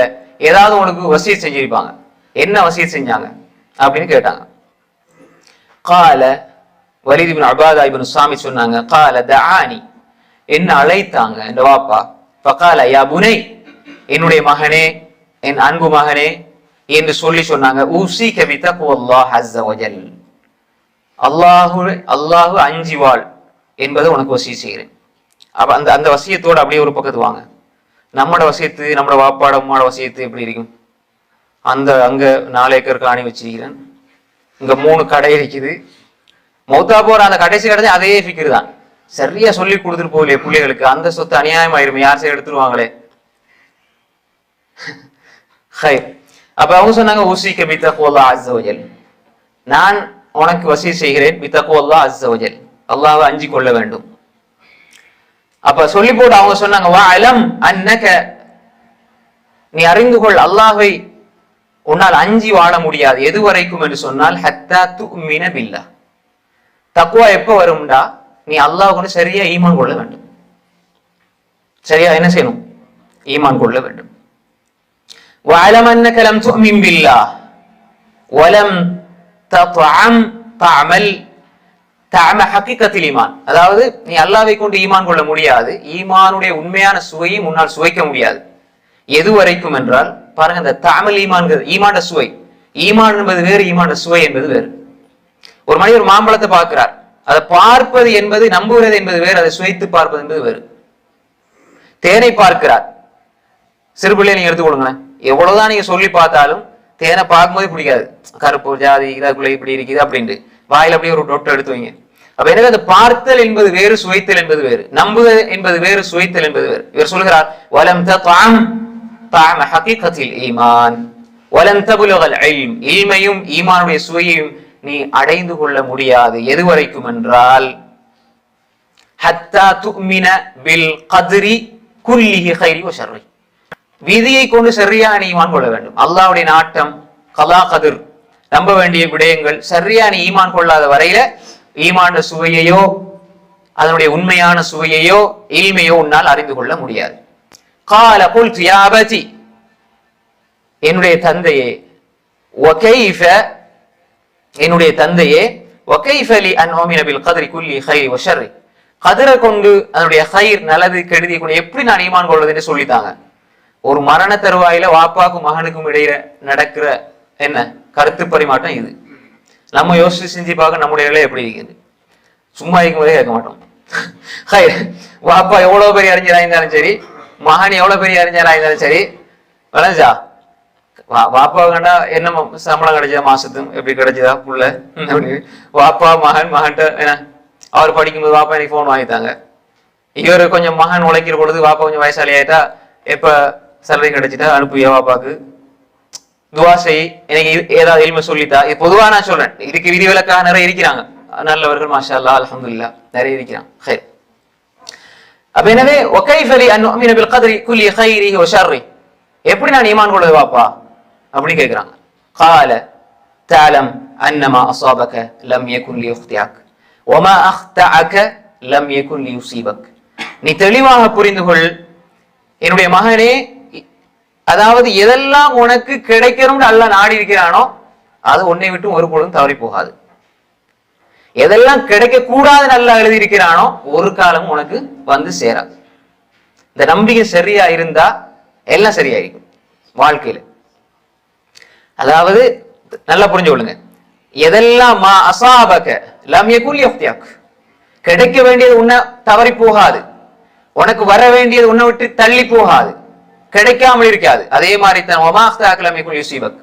A: ஏதாவது உனக்கு வசியத் செஞ்சிருப்பாங்க, என்ன வசியத் செஞ்சாங்க அப்படின்னு கேட்டாங்க. கால வலீத் இப்னு உபாதா இப்னு சாமித் சொன்னாங்க, கால தஆனி, என்ன அழைத்தாங்க என்ற வாப்பா. ஃபகால யா புனை, என்னுடைய மகனே, என் அன்பு மகனே என்று சொன்னாங்க, ஊசிக பிதக்வல்லாஹ் அஸ்ஸ வஜல், அல்லாஹு அஞ்சி வாழ் என்பதை உனக்கு வசிய செய்கிறேன். அப்ப அந்த வசியத்தோடு அப்படியே ஒரு பக்கத்து வாங்க. நம்மளோட வசியத்து, நம்மளோட வாப்பாட உம்மாட வசியத்து எப்படி இருக்கும்? அங்க 4 ஏக்கர் காணி வச்சிருக்கிறேன், இங்க 3 கடை இருக்குது, மௌத்தா போற அந்த கடைசி கடை அதே ஃபிக்ர் தான். சரியா சொல்லி கொடுத்துட்டு போகலையே பிள்ளைகளுக்கு, அந்த சொத்து அநியாயமாயிருமே, யார் சரி எடுத்துருவாங்களே. அப்ப அவங்க சொன்னாங்க, ஊசிக பிதக்வல்லாஹ் அஸ்ஸ வஜல், நான் உனக்கு வசிய செய்கிறேன், பிதக்வல்லாஹ் அஸ்ஸ வஜல், அல்லாஹ்வை அஞ்சி கொள்ள வேண்டும். அப்ப சொல்லி போட்டு அவங்க சொன்னாங்க, வஅலம் அன்னக, நீ அறிந்து கொள், அல்லாஹ்வை உன்னால் அஞ்சி வாழ முடியாது எது வரைக்கும் என்று சொன்னால், ஹத்தா துமின பில்லாஹ், தக்வா எப்ப வரும்டா, நீ அல்லாஹ் கொண்டு சரியா ஈமான் கொள்ள வேண்டும். சரியா என்ன செய்யணும்? ஈமான் கொள்ள வேண்டும். வஅலம் அன்னக லம் துமின் பில்லாஹ் வலம் தத்அம் தஅம ஹகீகத்தில் ஈமான், அதாவது நீ அல்லாஹ்வை கொண்டு ஈமான் கொள்ள முடியாது, ஈமானுடைய உண்மையான சுவையை முன்னால் சுவைக்க முடியாது. எது வரைக்கும் என்றால் பாருங்க, இந்த தஅமல் ஈமான் சுவை, ஈமான் என்பது வேறு, ஈமான் சுவை என்பது வேறு. ஒரு மனிதர் மாம்பழத்தை பார்க்கிறார், அதை பார்ப்பது என்பது, நம்புகிறது என்பது வேறு, அதை சுவைத்து பார்ப்பது என்பது வேறு. தேனை பார்க்கிறார், சிறு பிள்ளையை நீங்க எடுத்துக்கொள்ளுங்களேன், எவ்வளவுதான் நீங்க சொல்லி பார்த்தாலும் தேனை பார்க்கும்போது பிடிக்காது, கருப்பு ஜாதி இதுக்குள்ள இப்படி இருக்குது அப்படின்ட்டு வாயில அப்படியே ஒரு டொட்டை எடுத்து வைங்க. அப்ப எனவே அந்த பார்த்தல் என்பது வேறு, சுவைத்தல் என்பது வேறு, நம்புதல் என்பது வேறு, சுவைத்தல் என்பது வேறு. இவர் சொல்கிறார், வலம் தத்அம் தஅம ஹகீகத்தில் ஈமான் வலம் தபுலகல் இல்ம், இல்மையும் ஈமானுடைய சுவையையும் நீ அடைந்து கொள்ள முடியாது எது வரைக்கும் என்றால், ஹத்தா துமின பில் கத்ரி குல்லிஹி கைரி வ ஷர்ரி, விதியை கொண்டு சரியான ஈமான் கொள்ள வேண்டும். அல்லாஹ்வுடைய நாட்டம், கலா கதிர், நம்ப வேண்டிய விடயங்கள் சரியான ஈமான் கொள்ளாத வரையில ஈமான் சுவையையோ அதனுடைய உண்மையான சுவையையோ இல்மையோ உன்னால் அறிந்து கொள்ள முடியாது. கால குல்து யா அபதி, என்னுடைய தந்தையே, வகைஃப என்னுடைய தந்தையே வகைஃபலி அன் உமின பில் கத்ரி குல்லி கைரி வ ஷர்ரி, கதிரை கொண்டு அதனுடைய ஹைர் நல்லது கெடுதியை கொண்டு எப்படி நான் ஈமான் கொள்வதுன்னு சொல்லித்தாங்க. ஒரு மரண தருவாயில வாப்பாக்கும் மகனுக்கும் இடையில நடக்கிற என்ன கருத்து பரிமாற்றம் இது. நம்ம யோசிச்சு செஞ்சு பார்க்க நம்முடைய நிலை எப்படி இருக்குது. சும்மா இருக்கும் போதே கேட்க மாட்டோம். வாப்பா எவ்வளவு பெரிய அறிஞரா இருந்தாலும் சரி, மகன் எவ்வளவு பெரிய அறிஞரா இருந்தாலும் சரி, வளைஞ்சா வாப்பா கண்டா என்ன சம்பளம் கிடைச்சதா, மாசத்தும் எப்படி கிடைச்சதா புள்ள, வாப்பா மகன்கிட்ட என்ன அவர் படிக்கும்போது வாப்பா எனக்கு போன் வாங்கித்தாங்க. இவரு கொஞ்சம் மகன் உழைக்கிற பொழுது வாப்பா கொஞ்சம் வயசாளி ஆயிட்டா எப்ப சலரி கிடைச்சிட்டா அனுப்புவியா வாப்பாக்கு, துவா செய், எனக்கு ஏதாவது எளிமை சொல்லித்தா. இது பொதுவா நான் சொல்றேன், இதுக்கு விதிவிலக்காக நிறைய இருக்கிறாங்க நல்லவர்கள், மாஷா அல்லாஹ் அல்ஹம்துலில்லாஹ் நிறைய இருக்கிறாங்க. அப்ப எனவே வகைஃபலி அன் உமின பில் கத்ரி குல்லி கைரிஹி வ ஷர்ரி, எப்படி நான் ஈமான் கொள்வது வாப்பா அப்படி கேட்கிறாங்க. قال تعلم ان ما اصابك لم يكن ليخطئك وما اخطأك لم يكن ليصيبك, நீ தெளிவாக புரிந்து கொள் என்னுடைய மகனே, அதாவது எதெல்லாம் உனக்கு கிடைக்கணும்னு அல்லாஹ் நாடி இருக்கிறானோ அது உன்னை விட்டு ஒரு பொழுதும் தவறி போகாது. எதெல்லாம் கிடைக்க கூடாது நல்லா எழுதி இருக்கிறானோ ஒரு காலம் உனக்கு வந்து சேராது. இந்த நம்பிக்கை சரியா இருந்தா எல்லாம் சரியாயிருக்கும் வாழ்க்கையில. அதாவது நல்லா புரிஞ்சு கொள்ளுங்க, எதெல்லாம் மா அசாபக லம் யகுல் யஃப்தியக், கிடைக்க வேண்டியது உன்னை தவறி போகாது, உனக்கு வர வேண்டியது உன்னை விட்டு தள்ளி போகாது, கிடைக்காமல் இருக்காது. அதே மாதிரி தான் வமா அக்தஅக லம் யகுல் யுஸீபக்,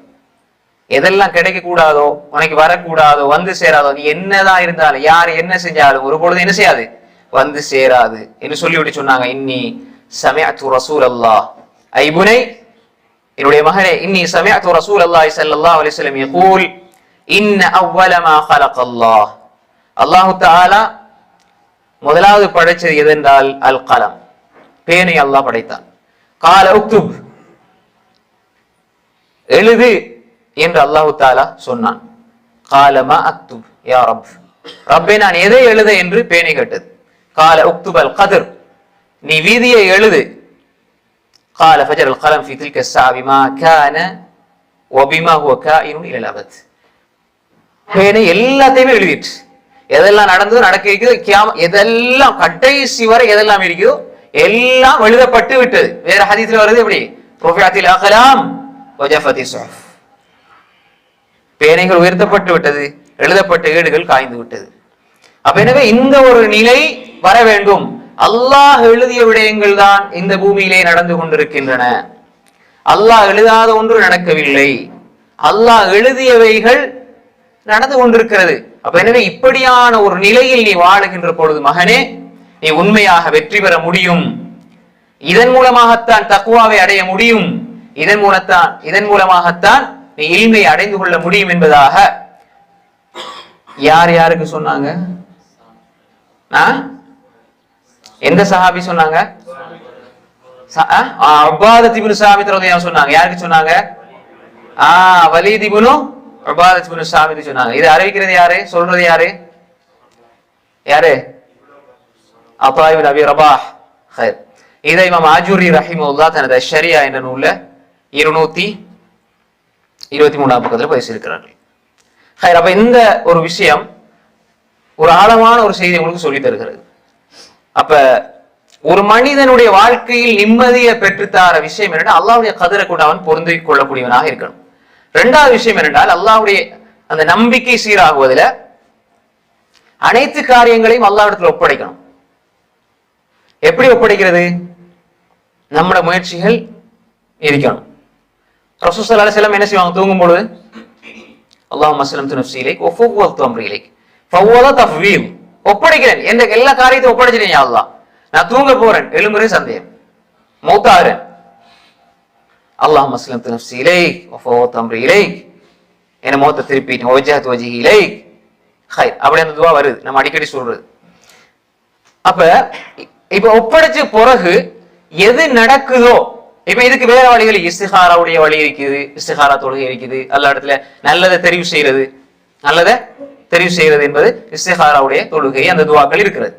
A: எதெல்லாம் கிடைக்க கூடாதோ உனக்கு வரக்கூடாதோ வந்து சேராதோ, நீ என்னதான் இருந்தாலும் யார் என்ன செஞ்சாலும் ஒரு பொழுது என்ன செய்யாது வந்து சேராது என்று சொல்லிவிட்டு சொன்னாங்க. இன்னி சமிஅத்து ரசூலல்லாஹ், ஐ புனை என்னுடைய மகனே, இன்னி சமிஅத்து ரசூலல்லாஹி ஸல்லல்லாஹு அலைஹி வஸல்லம் யகூல் இன்ன அவ்வல மா خلقல்லாஹ், அல்லாஹ் தஆலா முதலாவது படைச்சது எதென்றால் அல் கலம், பேனை அல்லாஹ் படைத்தான். கால உக்துப், எழுது என்று அல்லாஹு தாலா சொன்னான். கால மா அக்துப் யா ரப், ரப்பே நான் எதை எழுத என்று பேனை கேட்டது. கால உக்துப் அல் கத்ர், நீ வீதியை எழுது. கால ஃபஜர் அல் கலம் ஃபி தில்க ஸா பிமா கான வ பிமா ஹுவ காயினுன் இலல் அபத், பேனை எல்லாத்தையுமே எழுதிட்டு எதெல்லாம் நடந்ததோ நடக்க இருக்கிறதோ கியாமத் எதெல்லாம் கடைசி வரை எதெல்லாம் இருக்கிறதோ எல்லாம் எழுதப்பட்டு விட்டது. வேற ஹதீஸ்ல வருது எப்படி, ருஃபிஅத்தில் அக்லாம் வ ஜஃபத்தி ஸுஹுஃப், பேனைகள் உயர்த்தப்பட்டு விட்டது, எழுதப்பட்ட ஏடுகள் காய்ந்து விட்டது. அப்ப எனவே இந்த ஒரு நிலை வர வேண்டும். அல்லாஹ் எழுதிய விடயங்கள் தான் இந்த பூமியிலே நடந்து கொண்டிருக்கின்றன. அல்லாஹ் எழுதாத ஒன்று நடக்கவில்லை, அல்லாஹ் எழுதியவைகள் நடந்து கொண்டிருக்கிறது. அப்ப எனவே இப்படியான ஒரு நிலையில் நீ வாழுகின்ற பொழுது மகனே, நீ உண்மையாக வெற்றி பெற முடியும். இதன் மூலமாகத்தான் தக்வாவை அடைய முடியும். இதன் மூலமாகத்தான் நீ இல்மை அடைந்து கொள்ள முடியும் என்பதாக யார் யாருக்கு சொன்னாங்க? எந்த சஹாபி சொன்னாங்க? உபாதத் இப்னு சாமித் ரலியல்லாஹு சொன்னாங்க. யாருக்கு சொன்னாங்க? வலீத் இப்னு உபாதத் இப்னு சாமித் சொன்னாங்க. இது அறிவிக்கிறது யாரு, சொல்றது யாரு? அத்தா இப்னு அபி ரபாஹ். இதை இமாம் ஆஜூரி ரஹிமஹுல்லாஹ் தனது ஷரியா என்ற நூல்ல 223ஆம் பக்கத்தில் பேசியிருக்கிறார்கள். அப்ப இந்த ஒரு விஷயம் ஒரு ஆழமான ஒரு செய்தி உங்களுக்கு சொல்லி தருகிறது. அப்ப ஒரு மனிதனுடைய வாழ்க்கையில் நிம்மதியை பெற்றுத்தார விஷயம் என்னென்னா அல்லாஹ்வுடைய கதிரை கொண்டு அவன் பொருந்தி கொள்ளக்கூடியவனாக இருக்கணும். இரண்டாவது விஷயம் என்னென்றால் அல்லாஹ்வுடைய அந்த நம்பிக்கை சீராகுவதில் அனைத்து காரியங்களையும் அல்லாஹ்விடத்தில் ஒப்படைக்கணும். எப்படி ஒப்படைக்கிறது? நம்மளோட முயற்சிகள் இருக்கணும். ரசூல் ஸல்லல்லாஹு அலைஹி வஸல்லம் என்ன செய்வாங்க தூங்கும் பொழுது? அல்லாஹும்ம அஸ்லம்து நஃப்ஸி இலைக் வ ஃபவ்வல்து அம்ரி இலைக், ஃபவ்வத தஃவீல், ஒப்படைக்கிறேன், என்ற எல்லா காரியத்தையும் ஒப்படைச்சிட்டேன் யா அல்லாஹ், நான் தூங்க போறேன், எழும்புறே சந்தேகம், மௌத்தாகிறேன், அல்லாஹும்ம அஸ்லம்து நஃப்ஸி இலைக் வ ஃபவ்வத அம்ரி இலைக், என்ன மௌத்த திருப்பிட்டேன், வஜ்ஜஹது வஜ்ஹி இலைக். அப்படி அந்த துவா வருது, நம்ம அடிக்கடி சொல்றது. அப்ப இப்ப ஒப்படைச்ச பிறகு எது நடக்குதோ, இப்ப இதுக்கு வேற வழிகள், இஸ்திகாராவுடைய வழி இருக்குது, இஸ்திகாரா தொழுகை இருக்குது, அல்லா இடத்துல நல்லதை தெரிவு செய்யறது என்பது இஸ்திகாராவுடைய தொழுகை, அந்த துவாக்கள் இருக்கிறது.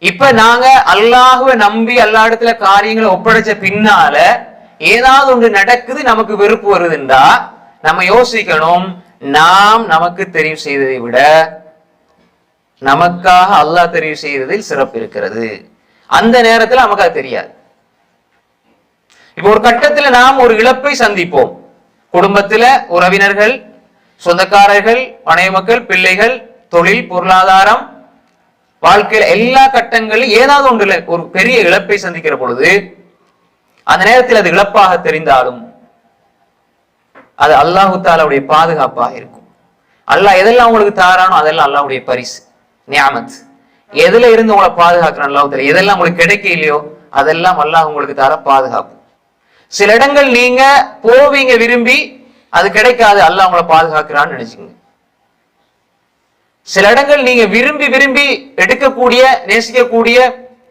A: இப்ப நாங்க அல்லாஹுவை நம்பி அல்லா இடத்துல காரியங்களை ஒப்படைச்ச பின்னால ஏதாவது ஒன்று நடக்குது, நமக்கு வெறுப்பு வருதுண்டா நம்ம யோசிக்கணும், நாம் நமக்கு தெரிவு செய்ததை விட நமக்காக அல்லாஹ் தெரிவு செய்ததில் சிறப்பு இருக்கிறது. அந்த நேரத்தில் நமக்கு அது தெரியாது. இப்ப ஒரு கட்டத்துல நாம் ஒரு இழப்பை சந்திப்போம். குடும்பத்துல உறவினர்கள், சொந்தக்காரர்கள், மனைவி மக்கள், பிள்ளைகள், தொழில், பொருளாதாரம், வாழ்க்கையில எல்லா கட்டங்களிலும் ஏதாவது ஒன்றுல ஒரு பெரிய இழப்பை சந்திக்கிற பொழுது அந்த நேரத்தில் அது இழப்பாக தெரிந்தாலும் அது அல்லாஹு தஆலாவுடைய பாதுகாப்பாக இருக்கும். அல்லாஹ் எதெல்லாம் உங்களுக்கு தாரானோ அதெல்லாம் அல்லாஹ்வுடைய பரிசு, நியாமத். எதுல இருந்து உங்களை பாதுகாக்கிறான் அல்லாஹ் தஆலா, எதெல்லாம் உங்களுக்கு கிடைக்க இல்லையோ அதெல்லாம் அல்லாஹ் உங்களுக்கு தர பாதுகாப்பு. சில இடங்கள் நீங்க போவீங்க விரும்பி, அது கிடைக்காது, அல்லாஹ் உங்களை பாதுகாக்கிறான்னு நினைச்சுங்க. சில இடங்கள் நீங்க விரும்பி விரும்பி எடுக்கக்கூடிய நேசிக்கக்கூடிய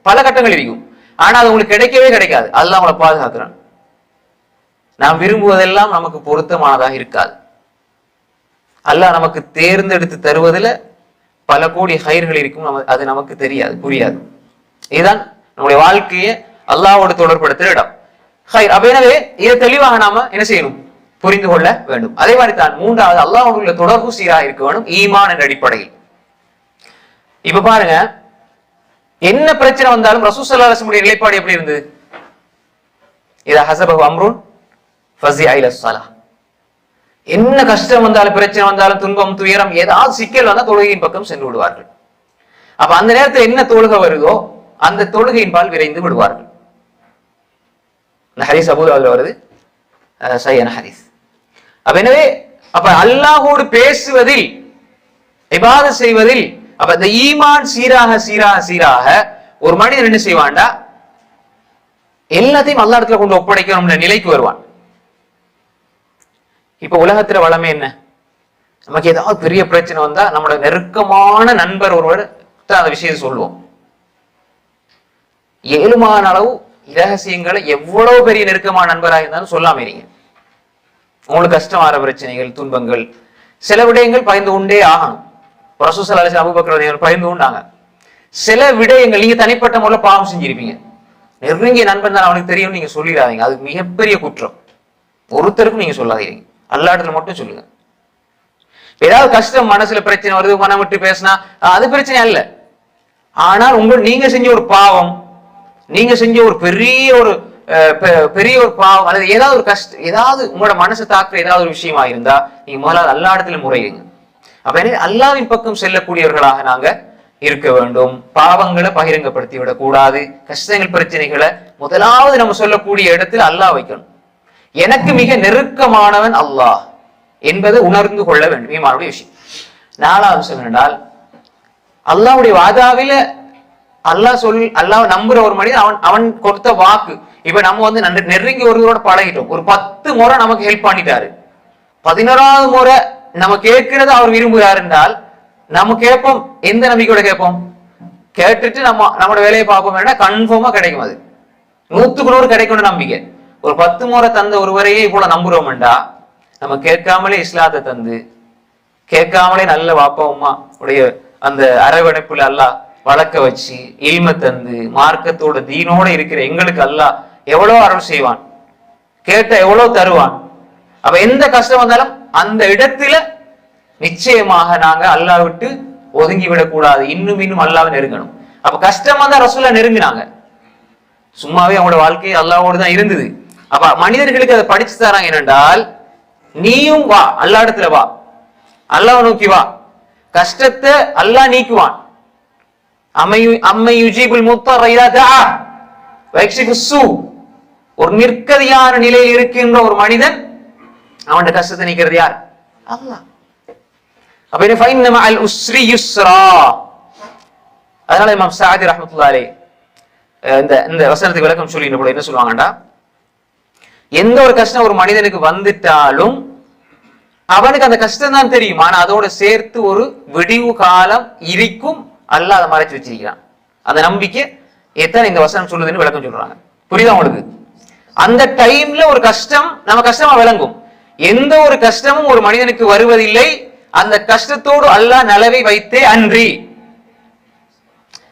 A: பல கட்டங்கள் இருக்கும், ஆனா அது உங்களுக்கு கிடைக்கவே கிடைக்காது, அல்லாஹ் உங்களை பாதுகாக்கிறான். நாம் விரும்புவதெல்லாம் நமக்கு பொருத்தமானதாக இருக்காது. அல்லாஹ் நமக்கு தேர்ந்தெடுத்து தருவதில் பல கோடி ஹைர்கள் இருக்கும், அது நமக்கு தெரியாது, புரியாது. இதுதான் நம்முடைய வாழ்க்கையை அல்லாஹ்வோடு தொடர்படுத்துற இடம். ஹைர். அப்ப எனவே இதை தெளிவாக நாம என்ன செய்யணும், புரிந்து கொள்ள வேண்டும். அதே மாதிரி தான் மூன்றாவது, அல்லாஹ்வுடைய தொடர்பு சீராக இருக்க வேண்டும், ஈமான் என்ற அடிப்படையில். இப்ப பாருங்க, என்ன பிரச்சனை வந்தாலும் ரசூல் ஸல்லல்லாஹு அலைஹி வஸல்லம் நிலைப்பாடு எப்படி இருந்தது? இதா ஹஸபஹு அம்ருன் ஃபஸிஅ இலா ஸலாஹ். என்ன கஷ்டம் வந்தாலும், பிரச்சனை வந்தாலும், துன்பம், துயரம், ஏதாவது சிக்கல் வந்தா தொழுகையின் பக்கம் சென்று விடுவார்கள். அப்ப அந்த நேரத்தில் என்ன தொழுகை வருதோ அந்த தொழுகையின் பால் விரைந்து விடுவார்கள். இந்த ஹதீஸ் அபூ தாவூதுல வருது, சஹீஹ் ஹதீஸ். அப்ப எனவே அப்ப அல்லாஹ்வோடு பேசுவதில், இபாதத் செய்வதில், அப்ப இந்த ஈமான் சீராக சீராக சீராக ஒரு மனிதன் என்ன செய்வான்டா, எல்லாத்தையும் அல்லாஹ் இடத்துல கொண்டு ஒப்படைக்கணும்ன்ற நிலைக்கு வருவான். இப்ப உலகத்துல வளமே என்ன, நமக்கு ஏதாவது பெரிய பிரச்சனை வந்தா நம்மளோட நெருக்கமான நண்பர் ஒருவர் அந்த விஷயத்தை சொல்லுவோம். ஏழுமான அளவு இரகசியங்களை எவ்வளவு பெரிய நெருக்கமான நண்பராக இருந்தாலும் சொல்லாம இருங்க. உங்களுக்கு கஷ்டம் ஆற பிரச்சனைகள், துன்பங்கள், சில விடயங்கள் பயந்து கொண்டே ஆகணும். ரசூல் ஸல்லல்லாஹு அலைஹி வஸல்லம் அபூபக்கர் பயந்து கொண்டாங்க. சில விடயங்கள் நீங்க தனிப்பட்ட முறையில் பாவம் செஞ்சிருப்பீங்க, நெருங்கிய நண்பன் தான் அவனுக்கு தெரியும், நீங்க சொல்லிடாதீங்க, அது மிகப்பெரிய குற்றம். ஒருத்தருக்கும் நீங்க சொல்லாதீங்க, அல்லாஹ் இடத்துல மட்டும் சொல்லுங்க. ஏதாவது கஷ்டம், மனசுல பிரச்சனை வருது, மனம் விட்டு பேசினா அது பிரச்சனை அல்ல. ஆனால் நீங்க செஞ்ச ஒரு பாவம், நீங்க செஞ்ச ஒரு பெரிய ஒரு பாவம், அல்லது ஏதாவது ஒரு கஷ்டம், ஏதாவது உங்களோட மனசை தாக்குற ஏதாவது ஒரு விஷயமா இருந்தா நீங்க முதலாவது அல்லாஹ் இடத்துல முறையிடுங்க. அப்ப அல்லாஹ்வின் பக்கம் செல்லக்கூடியவர்களாக நாங்க இருக்க வேண்டும். பாவங்களை பகிரங்கப்படுத்தி விடக் கூடாது. கஷ்டங்கள், பிரச்சனைகளை முதலாவது நம்ம சொல்லக்கூடிய இடத்துல அல்லாஹ் வைக்கணும். எனக்கு மிக நெருக்கமானவன் அல்லாஹ் என்பதை உணர்ந்து கொள்ள வேண்டும். ஈமானுடைய விஷயம். நாலாவது விஷயம் என்றால், அல்லாஹ்வுடைய வாதாவில அல்லாஹ் நம்புற ஒரு மனிதன் அவன் கொடுத்த வாக்கு. இப்ப நம்ம நெருங்கி ஒருவரோட பழகிட்டோம், ஒரு 10 முறை நமக்கு ஹெல்ப் பண்ணிட்டாரு, 11வது முறை நம்ம கேட்கிறது அவர் விரும்புகிறார் என்றால் நம்ம கேட்போம். எந்த நம்பிக்கையோட கேட்போம்? கேட்டுட்டு நம்மளோட வேலையை பார்ப்போம். கன்ஃபார்மா கிடைக்கும், அது 100க்கு 100 கிடைக்கணும் நம்பிக்கை. ஒரு 10 முறை தந்த ஒருவரையே இவ்வளவு நம்புறோம்டா, நம்ம கேட்காமலே இஸ்லாத்தை தந்து, கேட்காமலே நல்ல வாப்பா உமா உடைய அந்த அரவணைப்புல அல்லாஹ் வளர்க்க வச்சு, இல்ம தந்து, மார்க்கத்தோட தீனோட இருக்கிற எங்களுக்கு அல்லாஹ் எவ்வளவு அருள் செய்வான், கேட்ட எவ்வளவு தருவான். அப்ப எந்த கஷ்டம் வந்தாலும் அந்த இடத்துல நிச்சயமாக நாங்க அல்லாஹ் விட்டு ஒதுங்கி விடக்கூடாது, இன்னும் இன்னும் அல்லாஹ்வை நெருங்கணும். அப்ப கஷ்டம் வந்தா ரசூலா நெருங்கினாங்க, சும்மாவே அவங்களோட வாழ்க்கை அல்லாஹ்வோடு தான் இருந்தது. அப்ப மனிதர்களுக்கு அதை படிச்சு தராங்க. என்னென்றால், நீயும் வா, அல்லாஹ் இடத்துல வா, அல்லாஹ் நோக்கி வா, கஷ்டத்தை அல்லாஹ் நீக்குவான். ஒரு நிற்கதியான நிலையில் இருக்கின்ற ஒரு மனிதன், அவன் கஷ்டத்தை நீக்கிறது யார்? அல்லாஹ். அதனால இமாம் சாதி ரஹ்மத்துல்லாஹி அலைஹி இந்த வசனத்துக்கு விளக்கம் சொல்லின போல என்ன சொல்லுவாங்கடா, எந்த ஒரு கஷ்டம் ஒரு மனிதனுக்கு வந்துட்டாலும் அவனுக்கு அந்த கஷ்டம் தான் தெரியும், ஆனா அதோட சேர்த்து ஒரு விடிவு காலம் இருக்கும், அல்லாஹ் அதை மறைச்சு வச்சிருக்கிறான். அந்த நம்பிக்கை எத்தனை இந்த வசனம் சொல்லுதுன்னு விளக்கம் சொல்றாங்க. புரியுதா உங்களுக்கு? அந்த டைம்ல ஒரு கஷ்டம் நம்ம கஷ்டமா விளங்கும். எந்த ஒரு கஷ்டமும் ஒரு மனிதனுக்கு வருவதில்லை, அந்த கஷ்டத்தோடு அல்லாஹ் நலவை வைத்தே அன்றி.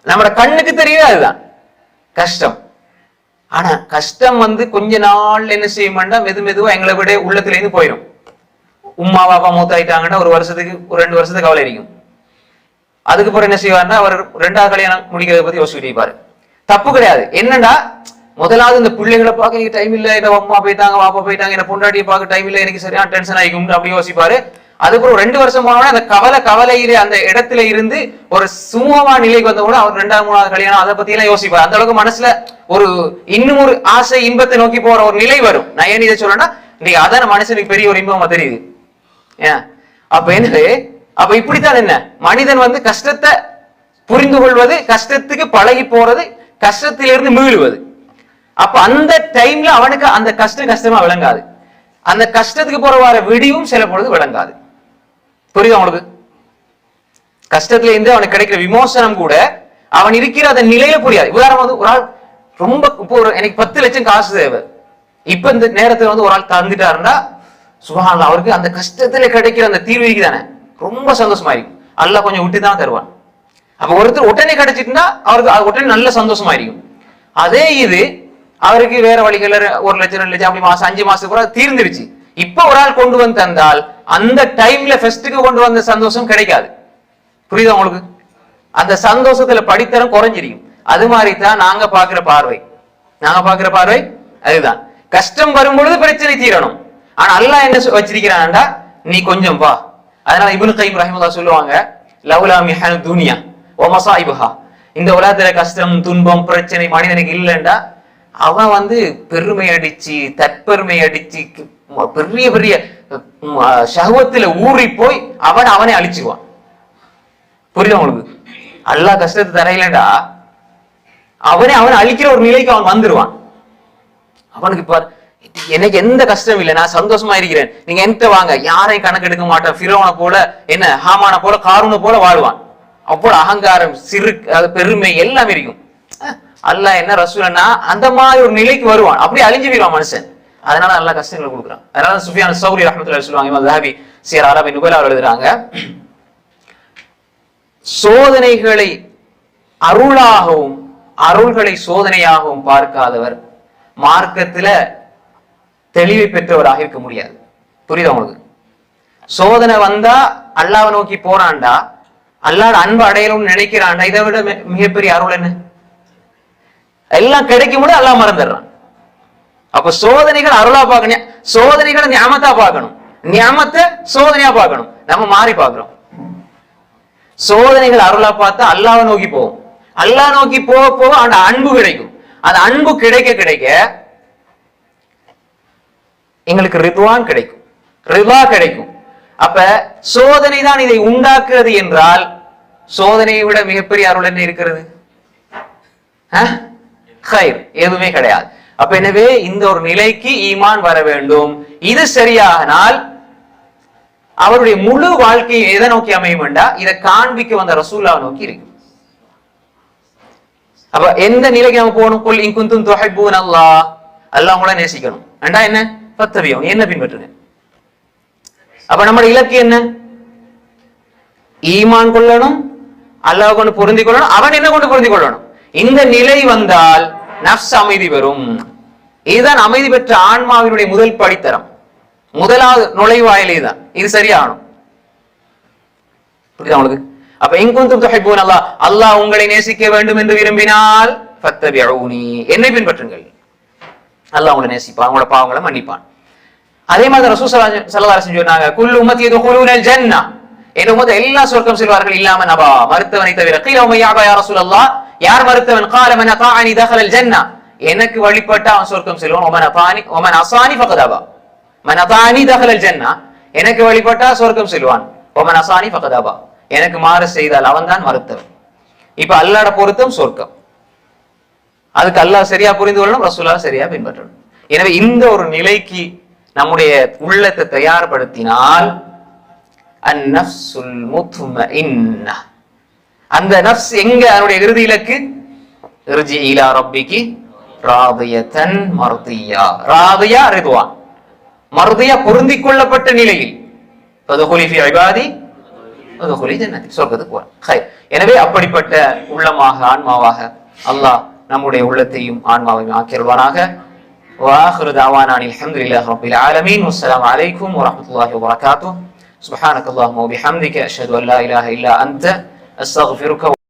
A: நம்மட கண்ணுக்கு தெரியுது அதுதான் கஷ்டம். ஆனா கஷ்டம் கொஞ்ச நாள் என்ன செய்ய மாட்டா, மெதுவா எங்களை விட உள்ளத்துல இருந்து போயிடும். உம்மா பாப்பா மூத்தாயிட்டாங்கன்னா ஒரு வருஷத்துக்கு ஒரு 2 வருஷத்துக்கு கவலை இருக்கும். அதுக்கப்புறம் என்ன செய்வாருன்னா அவர் 2வது கல்யாணம் முடிக்கிறத பத்தி யோசிச்சுட்டு இருப்பாரு. தப்பு கிடையாது. என்னன்னா முதலாவது இந்த பிள்ளைகளை பார்க்க எனக்கு டைம் இல்லை, என்ன அம்மா போயிட்டாங்க பாப்பா போயிட்டாங்க, என்ன பொண்டாட்டியை பார்க்க டைம் இல்லை, எனக்கு சரியான டென்ஷன் ஆகிக்கும் அப்படி யோசிப்பாரு. அதுக்கப்புறம் 2 வருஷம் போனோட அந்த கவலையிலே அந்த இடத்துல இருந்து ஒரு சுமூகமான நிலைக்கு வந்த கூட அவர் 2வது 3வது கல்யாணம் அதை பத்தி எல்லாம் யோசிப்பார். அந்த அளவுக்கு மனசுல ஒரு இன்னும் ஒரு ஆசை இன்பத்தை நோக்கி போற ஒரு நிலை வரும். நான் ஏன் இதை சொல்றேன்னா இன்னைக்கு அதான மனுஷனுக்கு பெரிய ஒரு இன்பமா தெரியுது. ஏன் அப்ப என்னது அப்ப இப்படித்தான் என்ன மனிதன் வந்து கஷ்டத்தை புரிந்து கொள்வது, கஷ்டத்துக்கு பழகி போறது, கஷ்டத்திலிருந்து மீளுவது. அப்ப அந்த டைம்ல அவனுக்கு அந்த கஷ்டமா விளங்காது. அந்த கஷ்டத்துக்கு போற வர விடிவும் சில பொழுது விளங்காது. புரியுது உங்களுக்கு? கஷ்டத்துல இருந்து அவனுக்கு கிடைக்கிற விமோசனம் கூட அவன் இருக்கிற அந்த நிலையில புரியாது. உதாரணம் வந்து ஒரு ஆள் ரொம்ப இப்போ எனக்கு 10 லட்சம் காசு தேவை, இப்ப இந்த நேரத்துல வந்து ஒரு ஆள் தந்துட்டாருன்னா சுபஹானல்லாஹ் அவருக்கு அந்த கஷ்டத்துல கிடைக்கிற அந்த தீர்வுக்கு தானே ரொம்ப சந்தோஷமா இருக்கும். அல்லாஹ் கொஞ்சம் விட்டு தான் தருவான். அப்ப ஒருத்தர் உடனே கிடைச்சிட்டுனா அவருக்கு உடனே நல்ல சந்தோஷமா இருக்கும். அதே இது அவருக்கு வேற வழிகள் 1 லட்சம் 2 லட்சம் அப்படி மாசம் 5 மாசத்துக்கு கூட தீர்ந்துருச்சு. இப்ப ஒரு ஆள் கொண்டு வந்து தந்தால் அந்த டைம்ல ஃபெஸ்ட்டுக்கு கொண்டு வந்த சந்தோஷம் கிடைக்காது. புரியுதா உங்களுக்கு? அந்த சந்தோஷத்துல படித்தரம் குறைஞ்சிருக்கும். அது மாதிரி தான் நாங்க பாக்குற பார்வை அதுதான். கஷ்டம் வரும்பொழுது பிரச்சனை தீரணும். ஆனா அல்லாஹ் என்ன வச்சிருக்கிறான்டா நீ கொஞ்சம் வா. அதனால இப்னு கைம் ரஹிமஹுல்லாஹ் சொல்லுவாங்க லவ்லா மிஹல் துன்யா வ மஸாயிபஹா, இந்த உலகத்துல கஷ்டம் துன்பம் பிரச்சனை மனிதனுக்கு இல்லைண்டா அவன் வந்து பெருமை அடிச்சு தற்பெருமை அடிச்சு பெரிய பெரிய ஷஹ்வத்துல ஊறி போய் அவனை அழிச்சுவான். புரியுதா உங்களுக்கு? அல்லாஹ் கஷ்டத்தை தரையிலடா அவனை அழிக்கிற ஒரு நிலைக்கு அவன் வந்துருவான். அவனுக்கு பார் எனக்கு எந்த கஷ்டம் இல்லை, நான் சந்தோஷமா இருக்கிறேன், நீங்க என்கிட்ட வாங்க, யாரையும் கணக்கு எடுக்க மாட்டேன், ஃபிரௌனை போல என்ன ஹாமான போல காரூனை போல வாழ்வான். அவ்வளவு அகங்காரம் சிறு பெருமை எல்லாம் இருக்கும். அல்லாஹ் என்ன ரசூலன்னா அந்த மாதிரி ஒரு நிலைக்கு வருவான், அப்படி அழிஞ்சு போயிடுவான் மனுஷன். அதனால அல்லாஹ் கஷ்டங்களை கொடுக்குறான். அதனால சுஃபியான் ஸௌரி ரஹ்மத்துல்லாஹி சொல்லுவாங்க, இமாம் ஸஹாபி சியர் அலமின் நுபலாவில் எழுதுறாங்க, சோதனைகளை அருளாகவும் அருள்களை சோதனையாகவும் பார்க்காதவர் மார்க்கத்துல தெளிவை பெற்றவராக இருக்க முடியாது. புரியுதா உங்களுக்கு? சோதனை வந்தா அல்லாஹ்வை நோக்கி போறான்டா, அல்லாஹ் அன்பு அடையணும்னு நினைக்கிறான்டா, இதை விட மிகப்பெரிய அருள் என்ன? எல்லாம் கிடைக்கும் போது அல்லாஹ் மறந்துடுறான். அப்ப சோதனைகள் அருளா பார்க்கணும், சோதனைகளை நியாமத்தா பார்க்கணும், நியாமத்தை சோதனையா பார்க்கணும். நம்ம மாறி பார்க்கிறோம். சோதனைகள் அருளா பார்த்தா அல்லாஹ்வை நோக்கி போவோம், அல்லாஹ் நோக்கி போக போக அந்த அன்பு கிடைக்கும். அந்த அன்பு கிடைக்க கிடைக்க எங்களுக்கு ரிதுவான் கிடைக்கும், ரிதா கிடைக்கும். அப்ப சோதனை தான் இதை உண்டாக்குறது என்றால் சோதனையை விட மிகப்பெரிய அருள் என்ன இருக்கிறது? எதுவுமே கிடையாது. அப்ப எனவே இந்த ஒரு நிலைக்கு ஈமான் வர வேண்டும். இது சரியானால் அவருடைய முழு வாழ்க்கையை எதை நோக்கி அமையும் என்றா இதை காண்பிக்க வந்த ரசூலுல்லாஹ் நோக்கி இருக்கும். அப்ப எந்த நிலைக்கு நம்ம போகணும்? குல் இன் குன்தும் துஹிப்பூன அல்லாஹ், அல்லாஹ் உங்களை நேசிக்கணும் என்றா என்ன? ஃபத்தபியூன், என்ன பின்பற்றுங்க. அப்ப நம்முடைய இலக்கு என்ன? ஈமான் கொள்ளணும், அல்லாஹ் கொண்டு பொருந்திக் கொள்ளணும், அவன் என்ன கொண்டு பொருந்திக் கொள்ளணும். இந்த நிலை வந்தால் நஃப்ஸ் அமைதி பெறும். இதுதான் அமைதி பெற்ற ஆன்மாவினுடைய முதல் படித்தரம், முதலாவது நுழைவாயிலே தான். இது சரியாகணும். புரியுதா உங்களுக்கு? அப்ப இன் குன்தும் துஹிப்பூன அல்லாஹ், அல்லாஹ் உங்களை நேசிக்க வேண்டும் என்று விரும்பினால் ஃபத்தபிஊனி, என்னை பின்பற்றுங்கள், அல்லாஹ் உங்களை நேசிப்பான், உங்களோட பாவங்களை மன்னிப்பான். அதே மாதிரி ரசூல் ஸல்லல்லாஹு அலைஹி வஸல்லம் சொன்னாங்க, குல்லு உம்மத்தி யதுகுலூனல் ஜன்னah, என் உம்மத் எல்லாம் சொர்க்கம் செல்வார்கள், இல்லாம நபா, மறுத்தவனை தவிர. கீல உம்ம யாபா யா ரசூலல்லாஹ், யார் மறுத்தவன்? கால மன் அதாஅனி தஹலல் ஜன்னah, எனக்கு வழிபட்ட அவன் சொர்க்கம் செல்வான். வமன் அஸானி ஃபகத் அபா, மன் அதாஅனி தஹலல் ஜன்னah, எனக்கு வழிபட்டா சொர்க்கம் செல்வான். வமன் அஸானி ஃபகத் அபா, எனக்கு மாறு செய்தால் அவன் தான் மறுத்தவன். இப்ப அல்லாஹ்வோட பொருத்தம் சொர்க்கம். அதுக்கு அல்லாஹ் சரியா புரிந்து கொள்ளணும், ரசூலுல்லாஹ் சரியா பின்பற்றணும். எனவே இந்த ஒரு நிலைக்கு நம்முடைய உள்ளத்தை தயார்படுத்தினால் அந்நஃப்ஸுல் முத்மஇன்னா, அந்த நஃப்ஸ் எங்க அதனுடைய இறுதி இலக்கு? இர்ஜி இலா ரப்பிகி ராதியத்தன் மர்தியா, ராதியா ரிதுவான், மர்தியா பொருந்திக் கொள்ளப்பட்ட நிலையில் ஃபதுகுலி ஃபீ இபாதி வதுகுலி ஜன்னதி, சொர்க்கத்துக்கு போற. எனவே அப்படிப்பட்ட உள்ளமாக ஆன்மாவாக அல்லாஹ் நம்முடைய உள்ளத்தையும் ஆன்மாவையும் ஆக்கிடுவானாக. وآخر دعوانا أن الحمد لله رب العالمين والسلام عليكم ورحمة الله وبركاته. سبحانك اللهم وبحمدك أشهد أن لا إله إلا أنت أستغفرك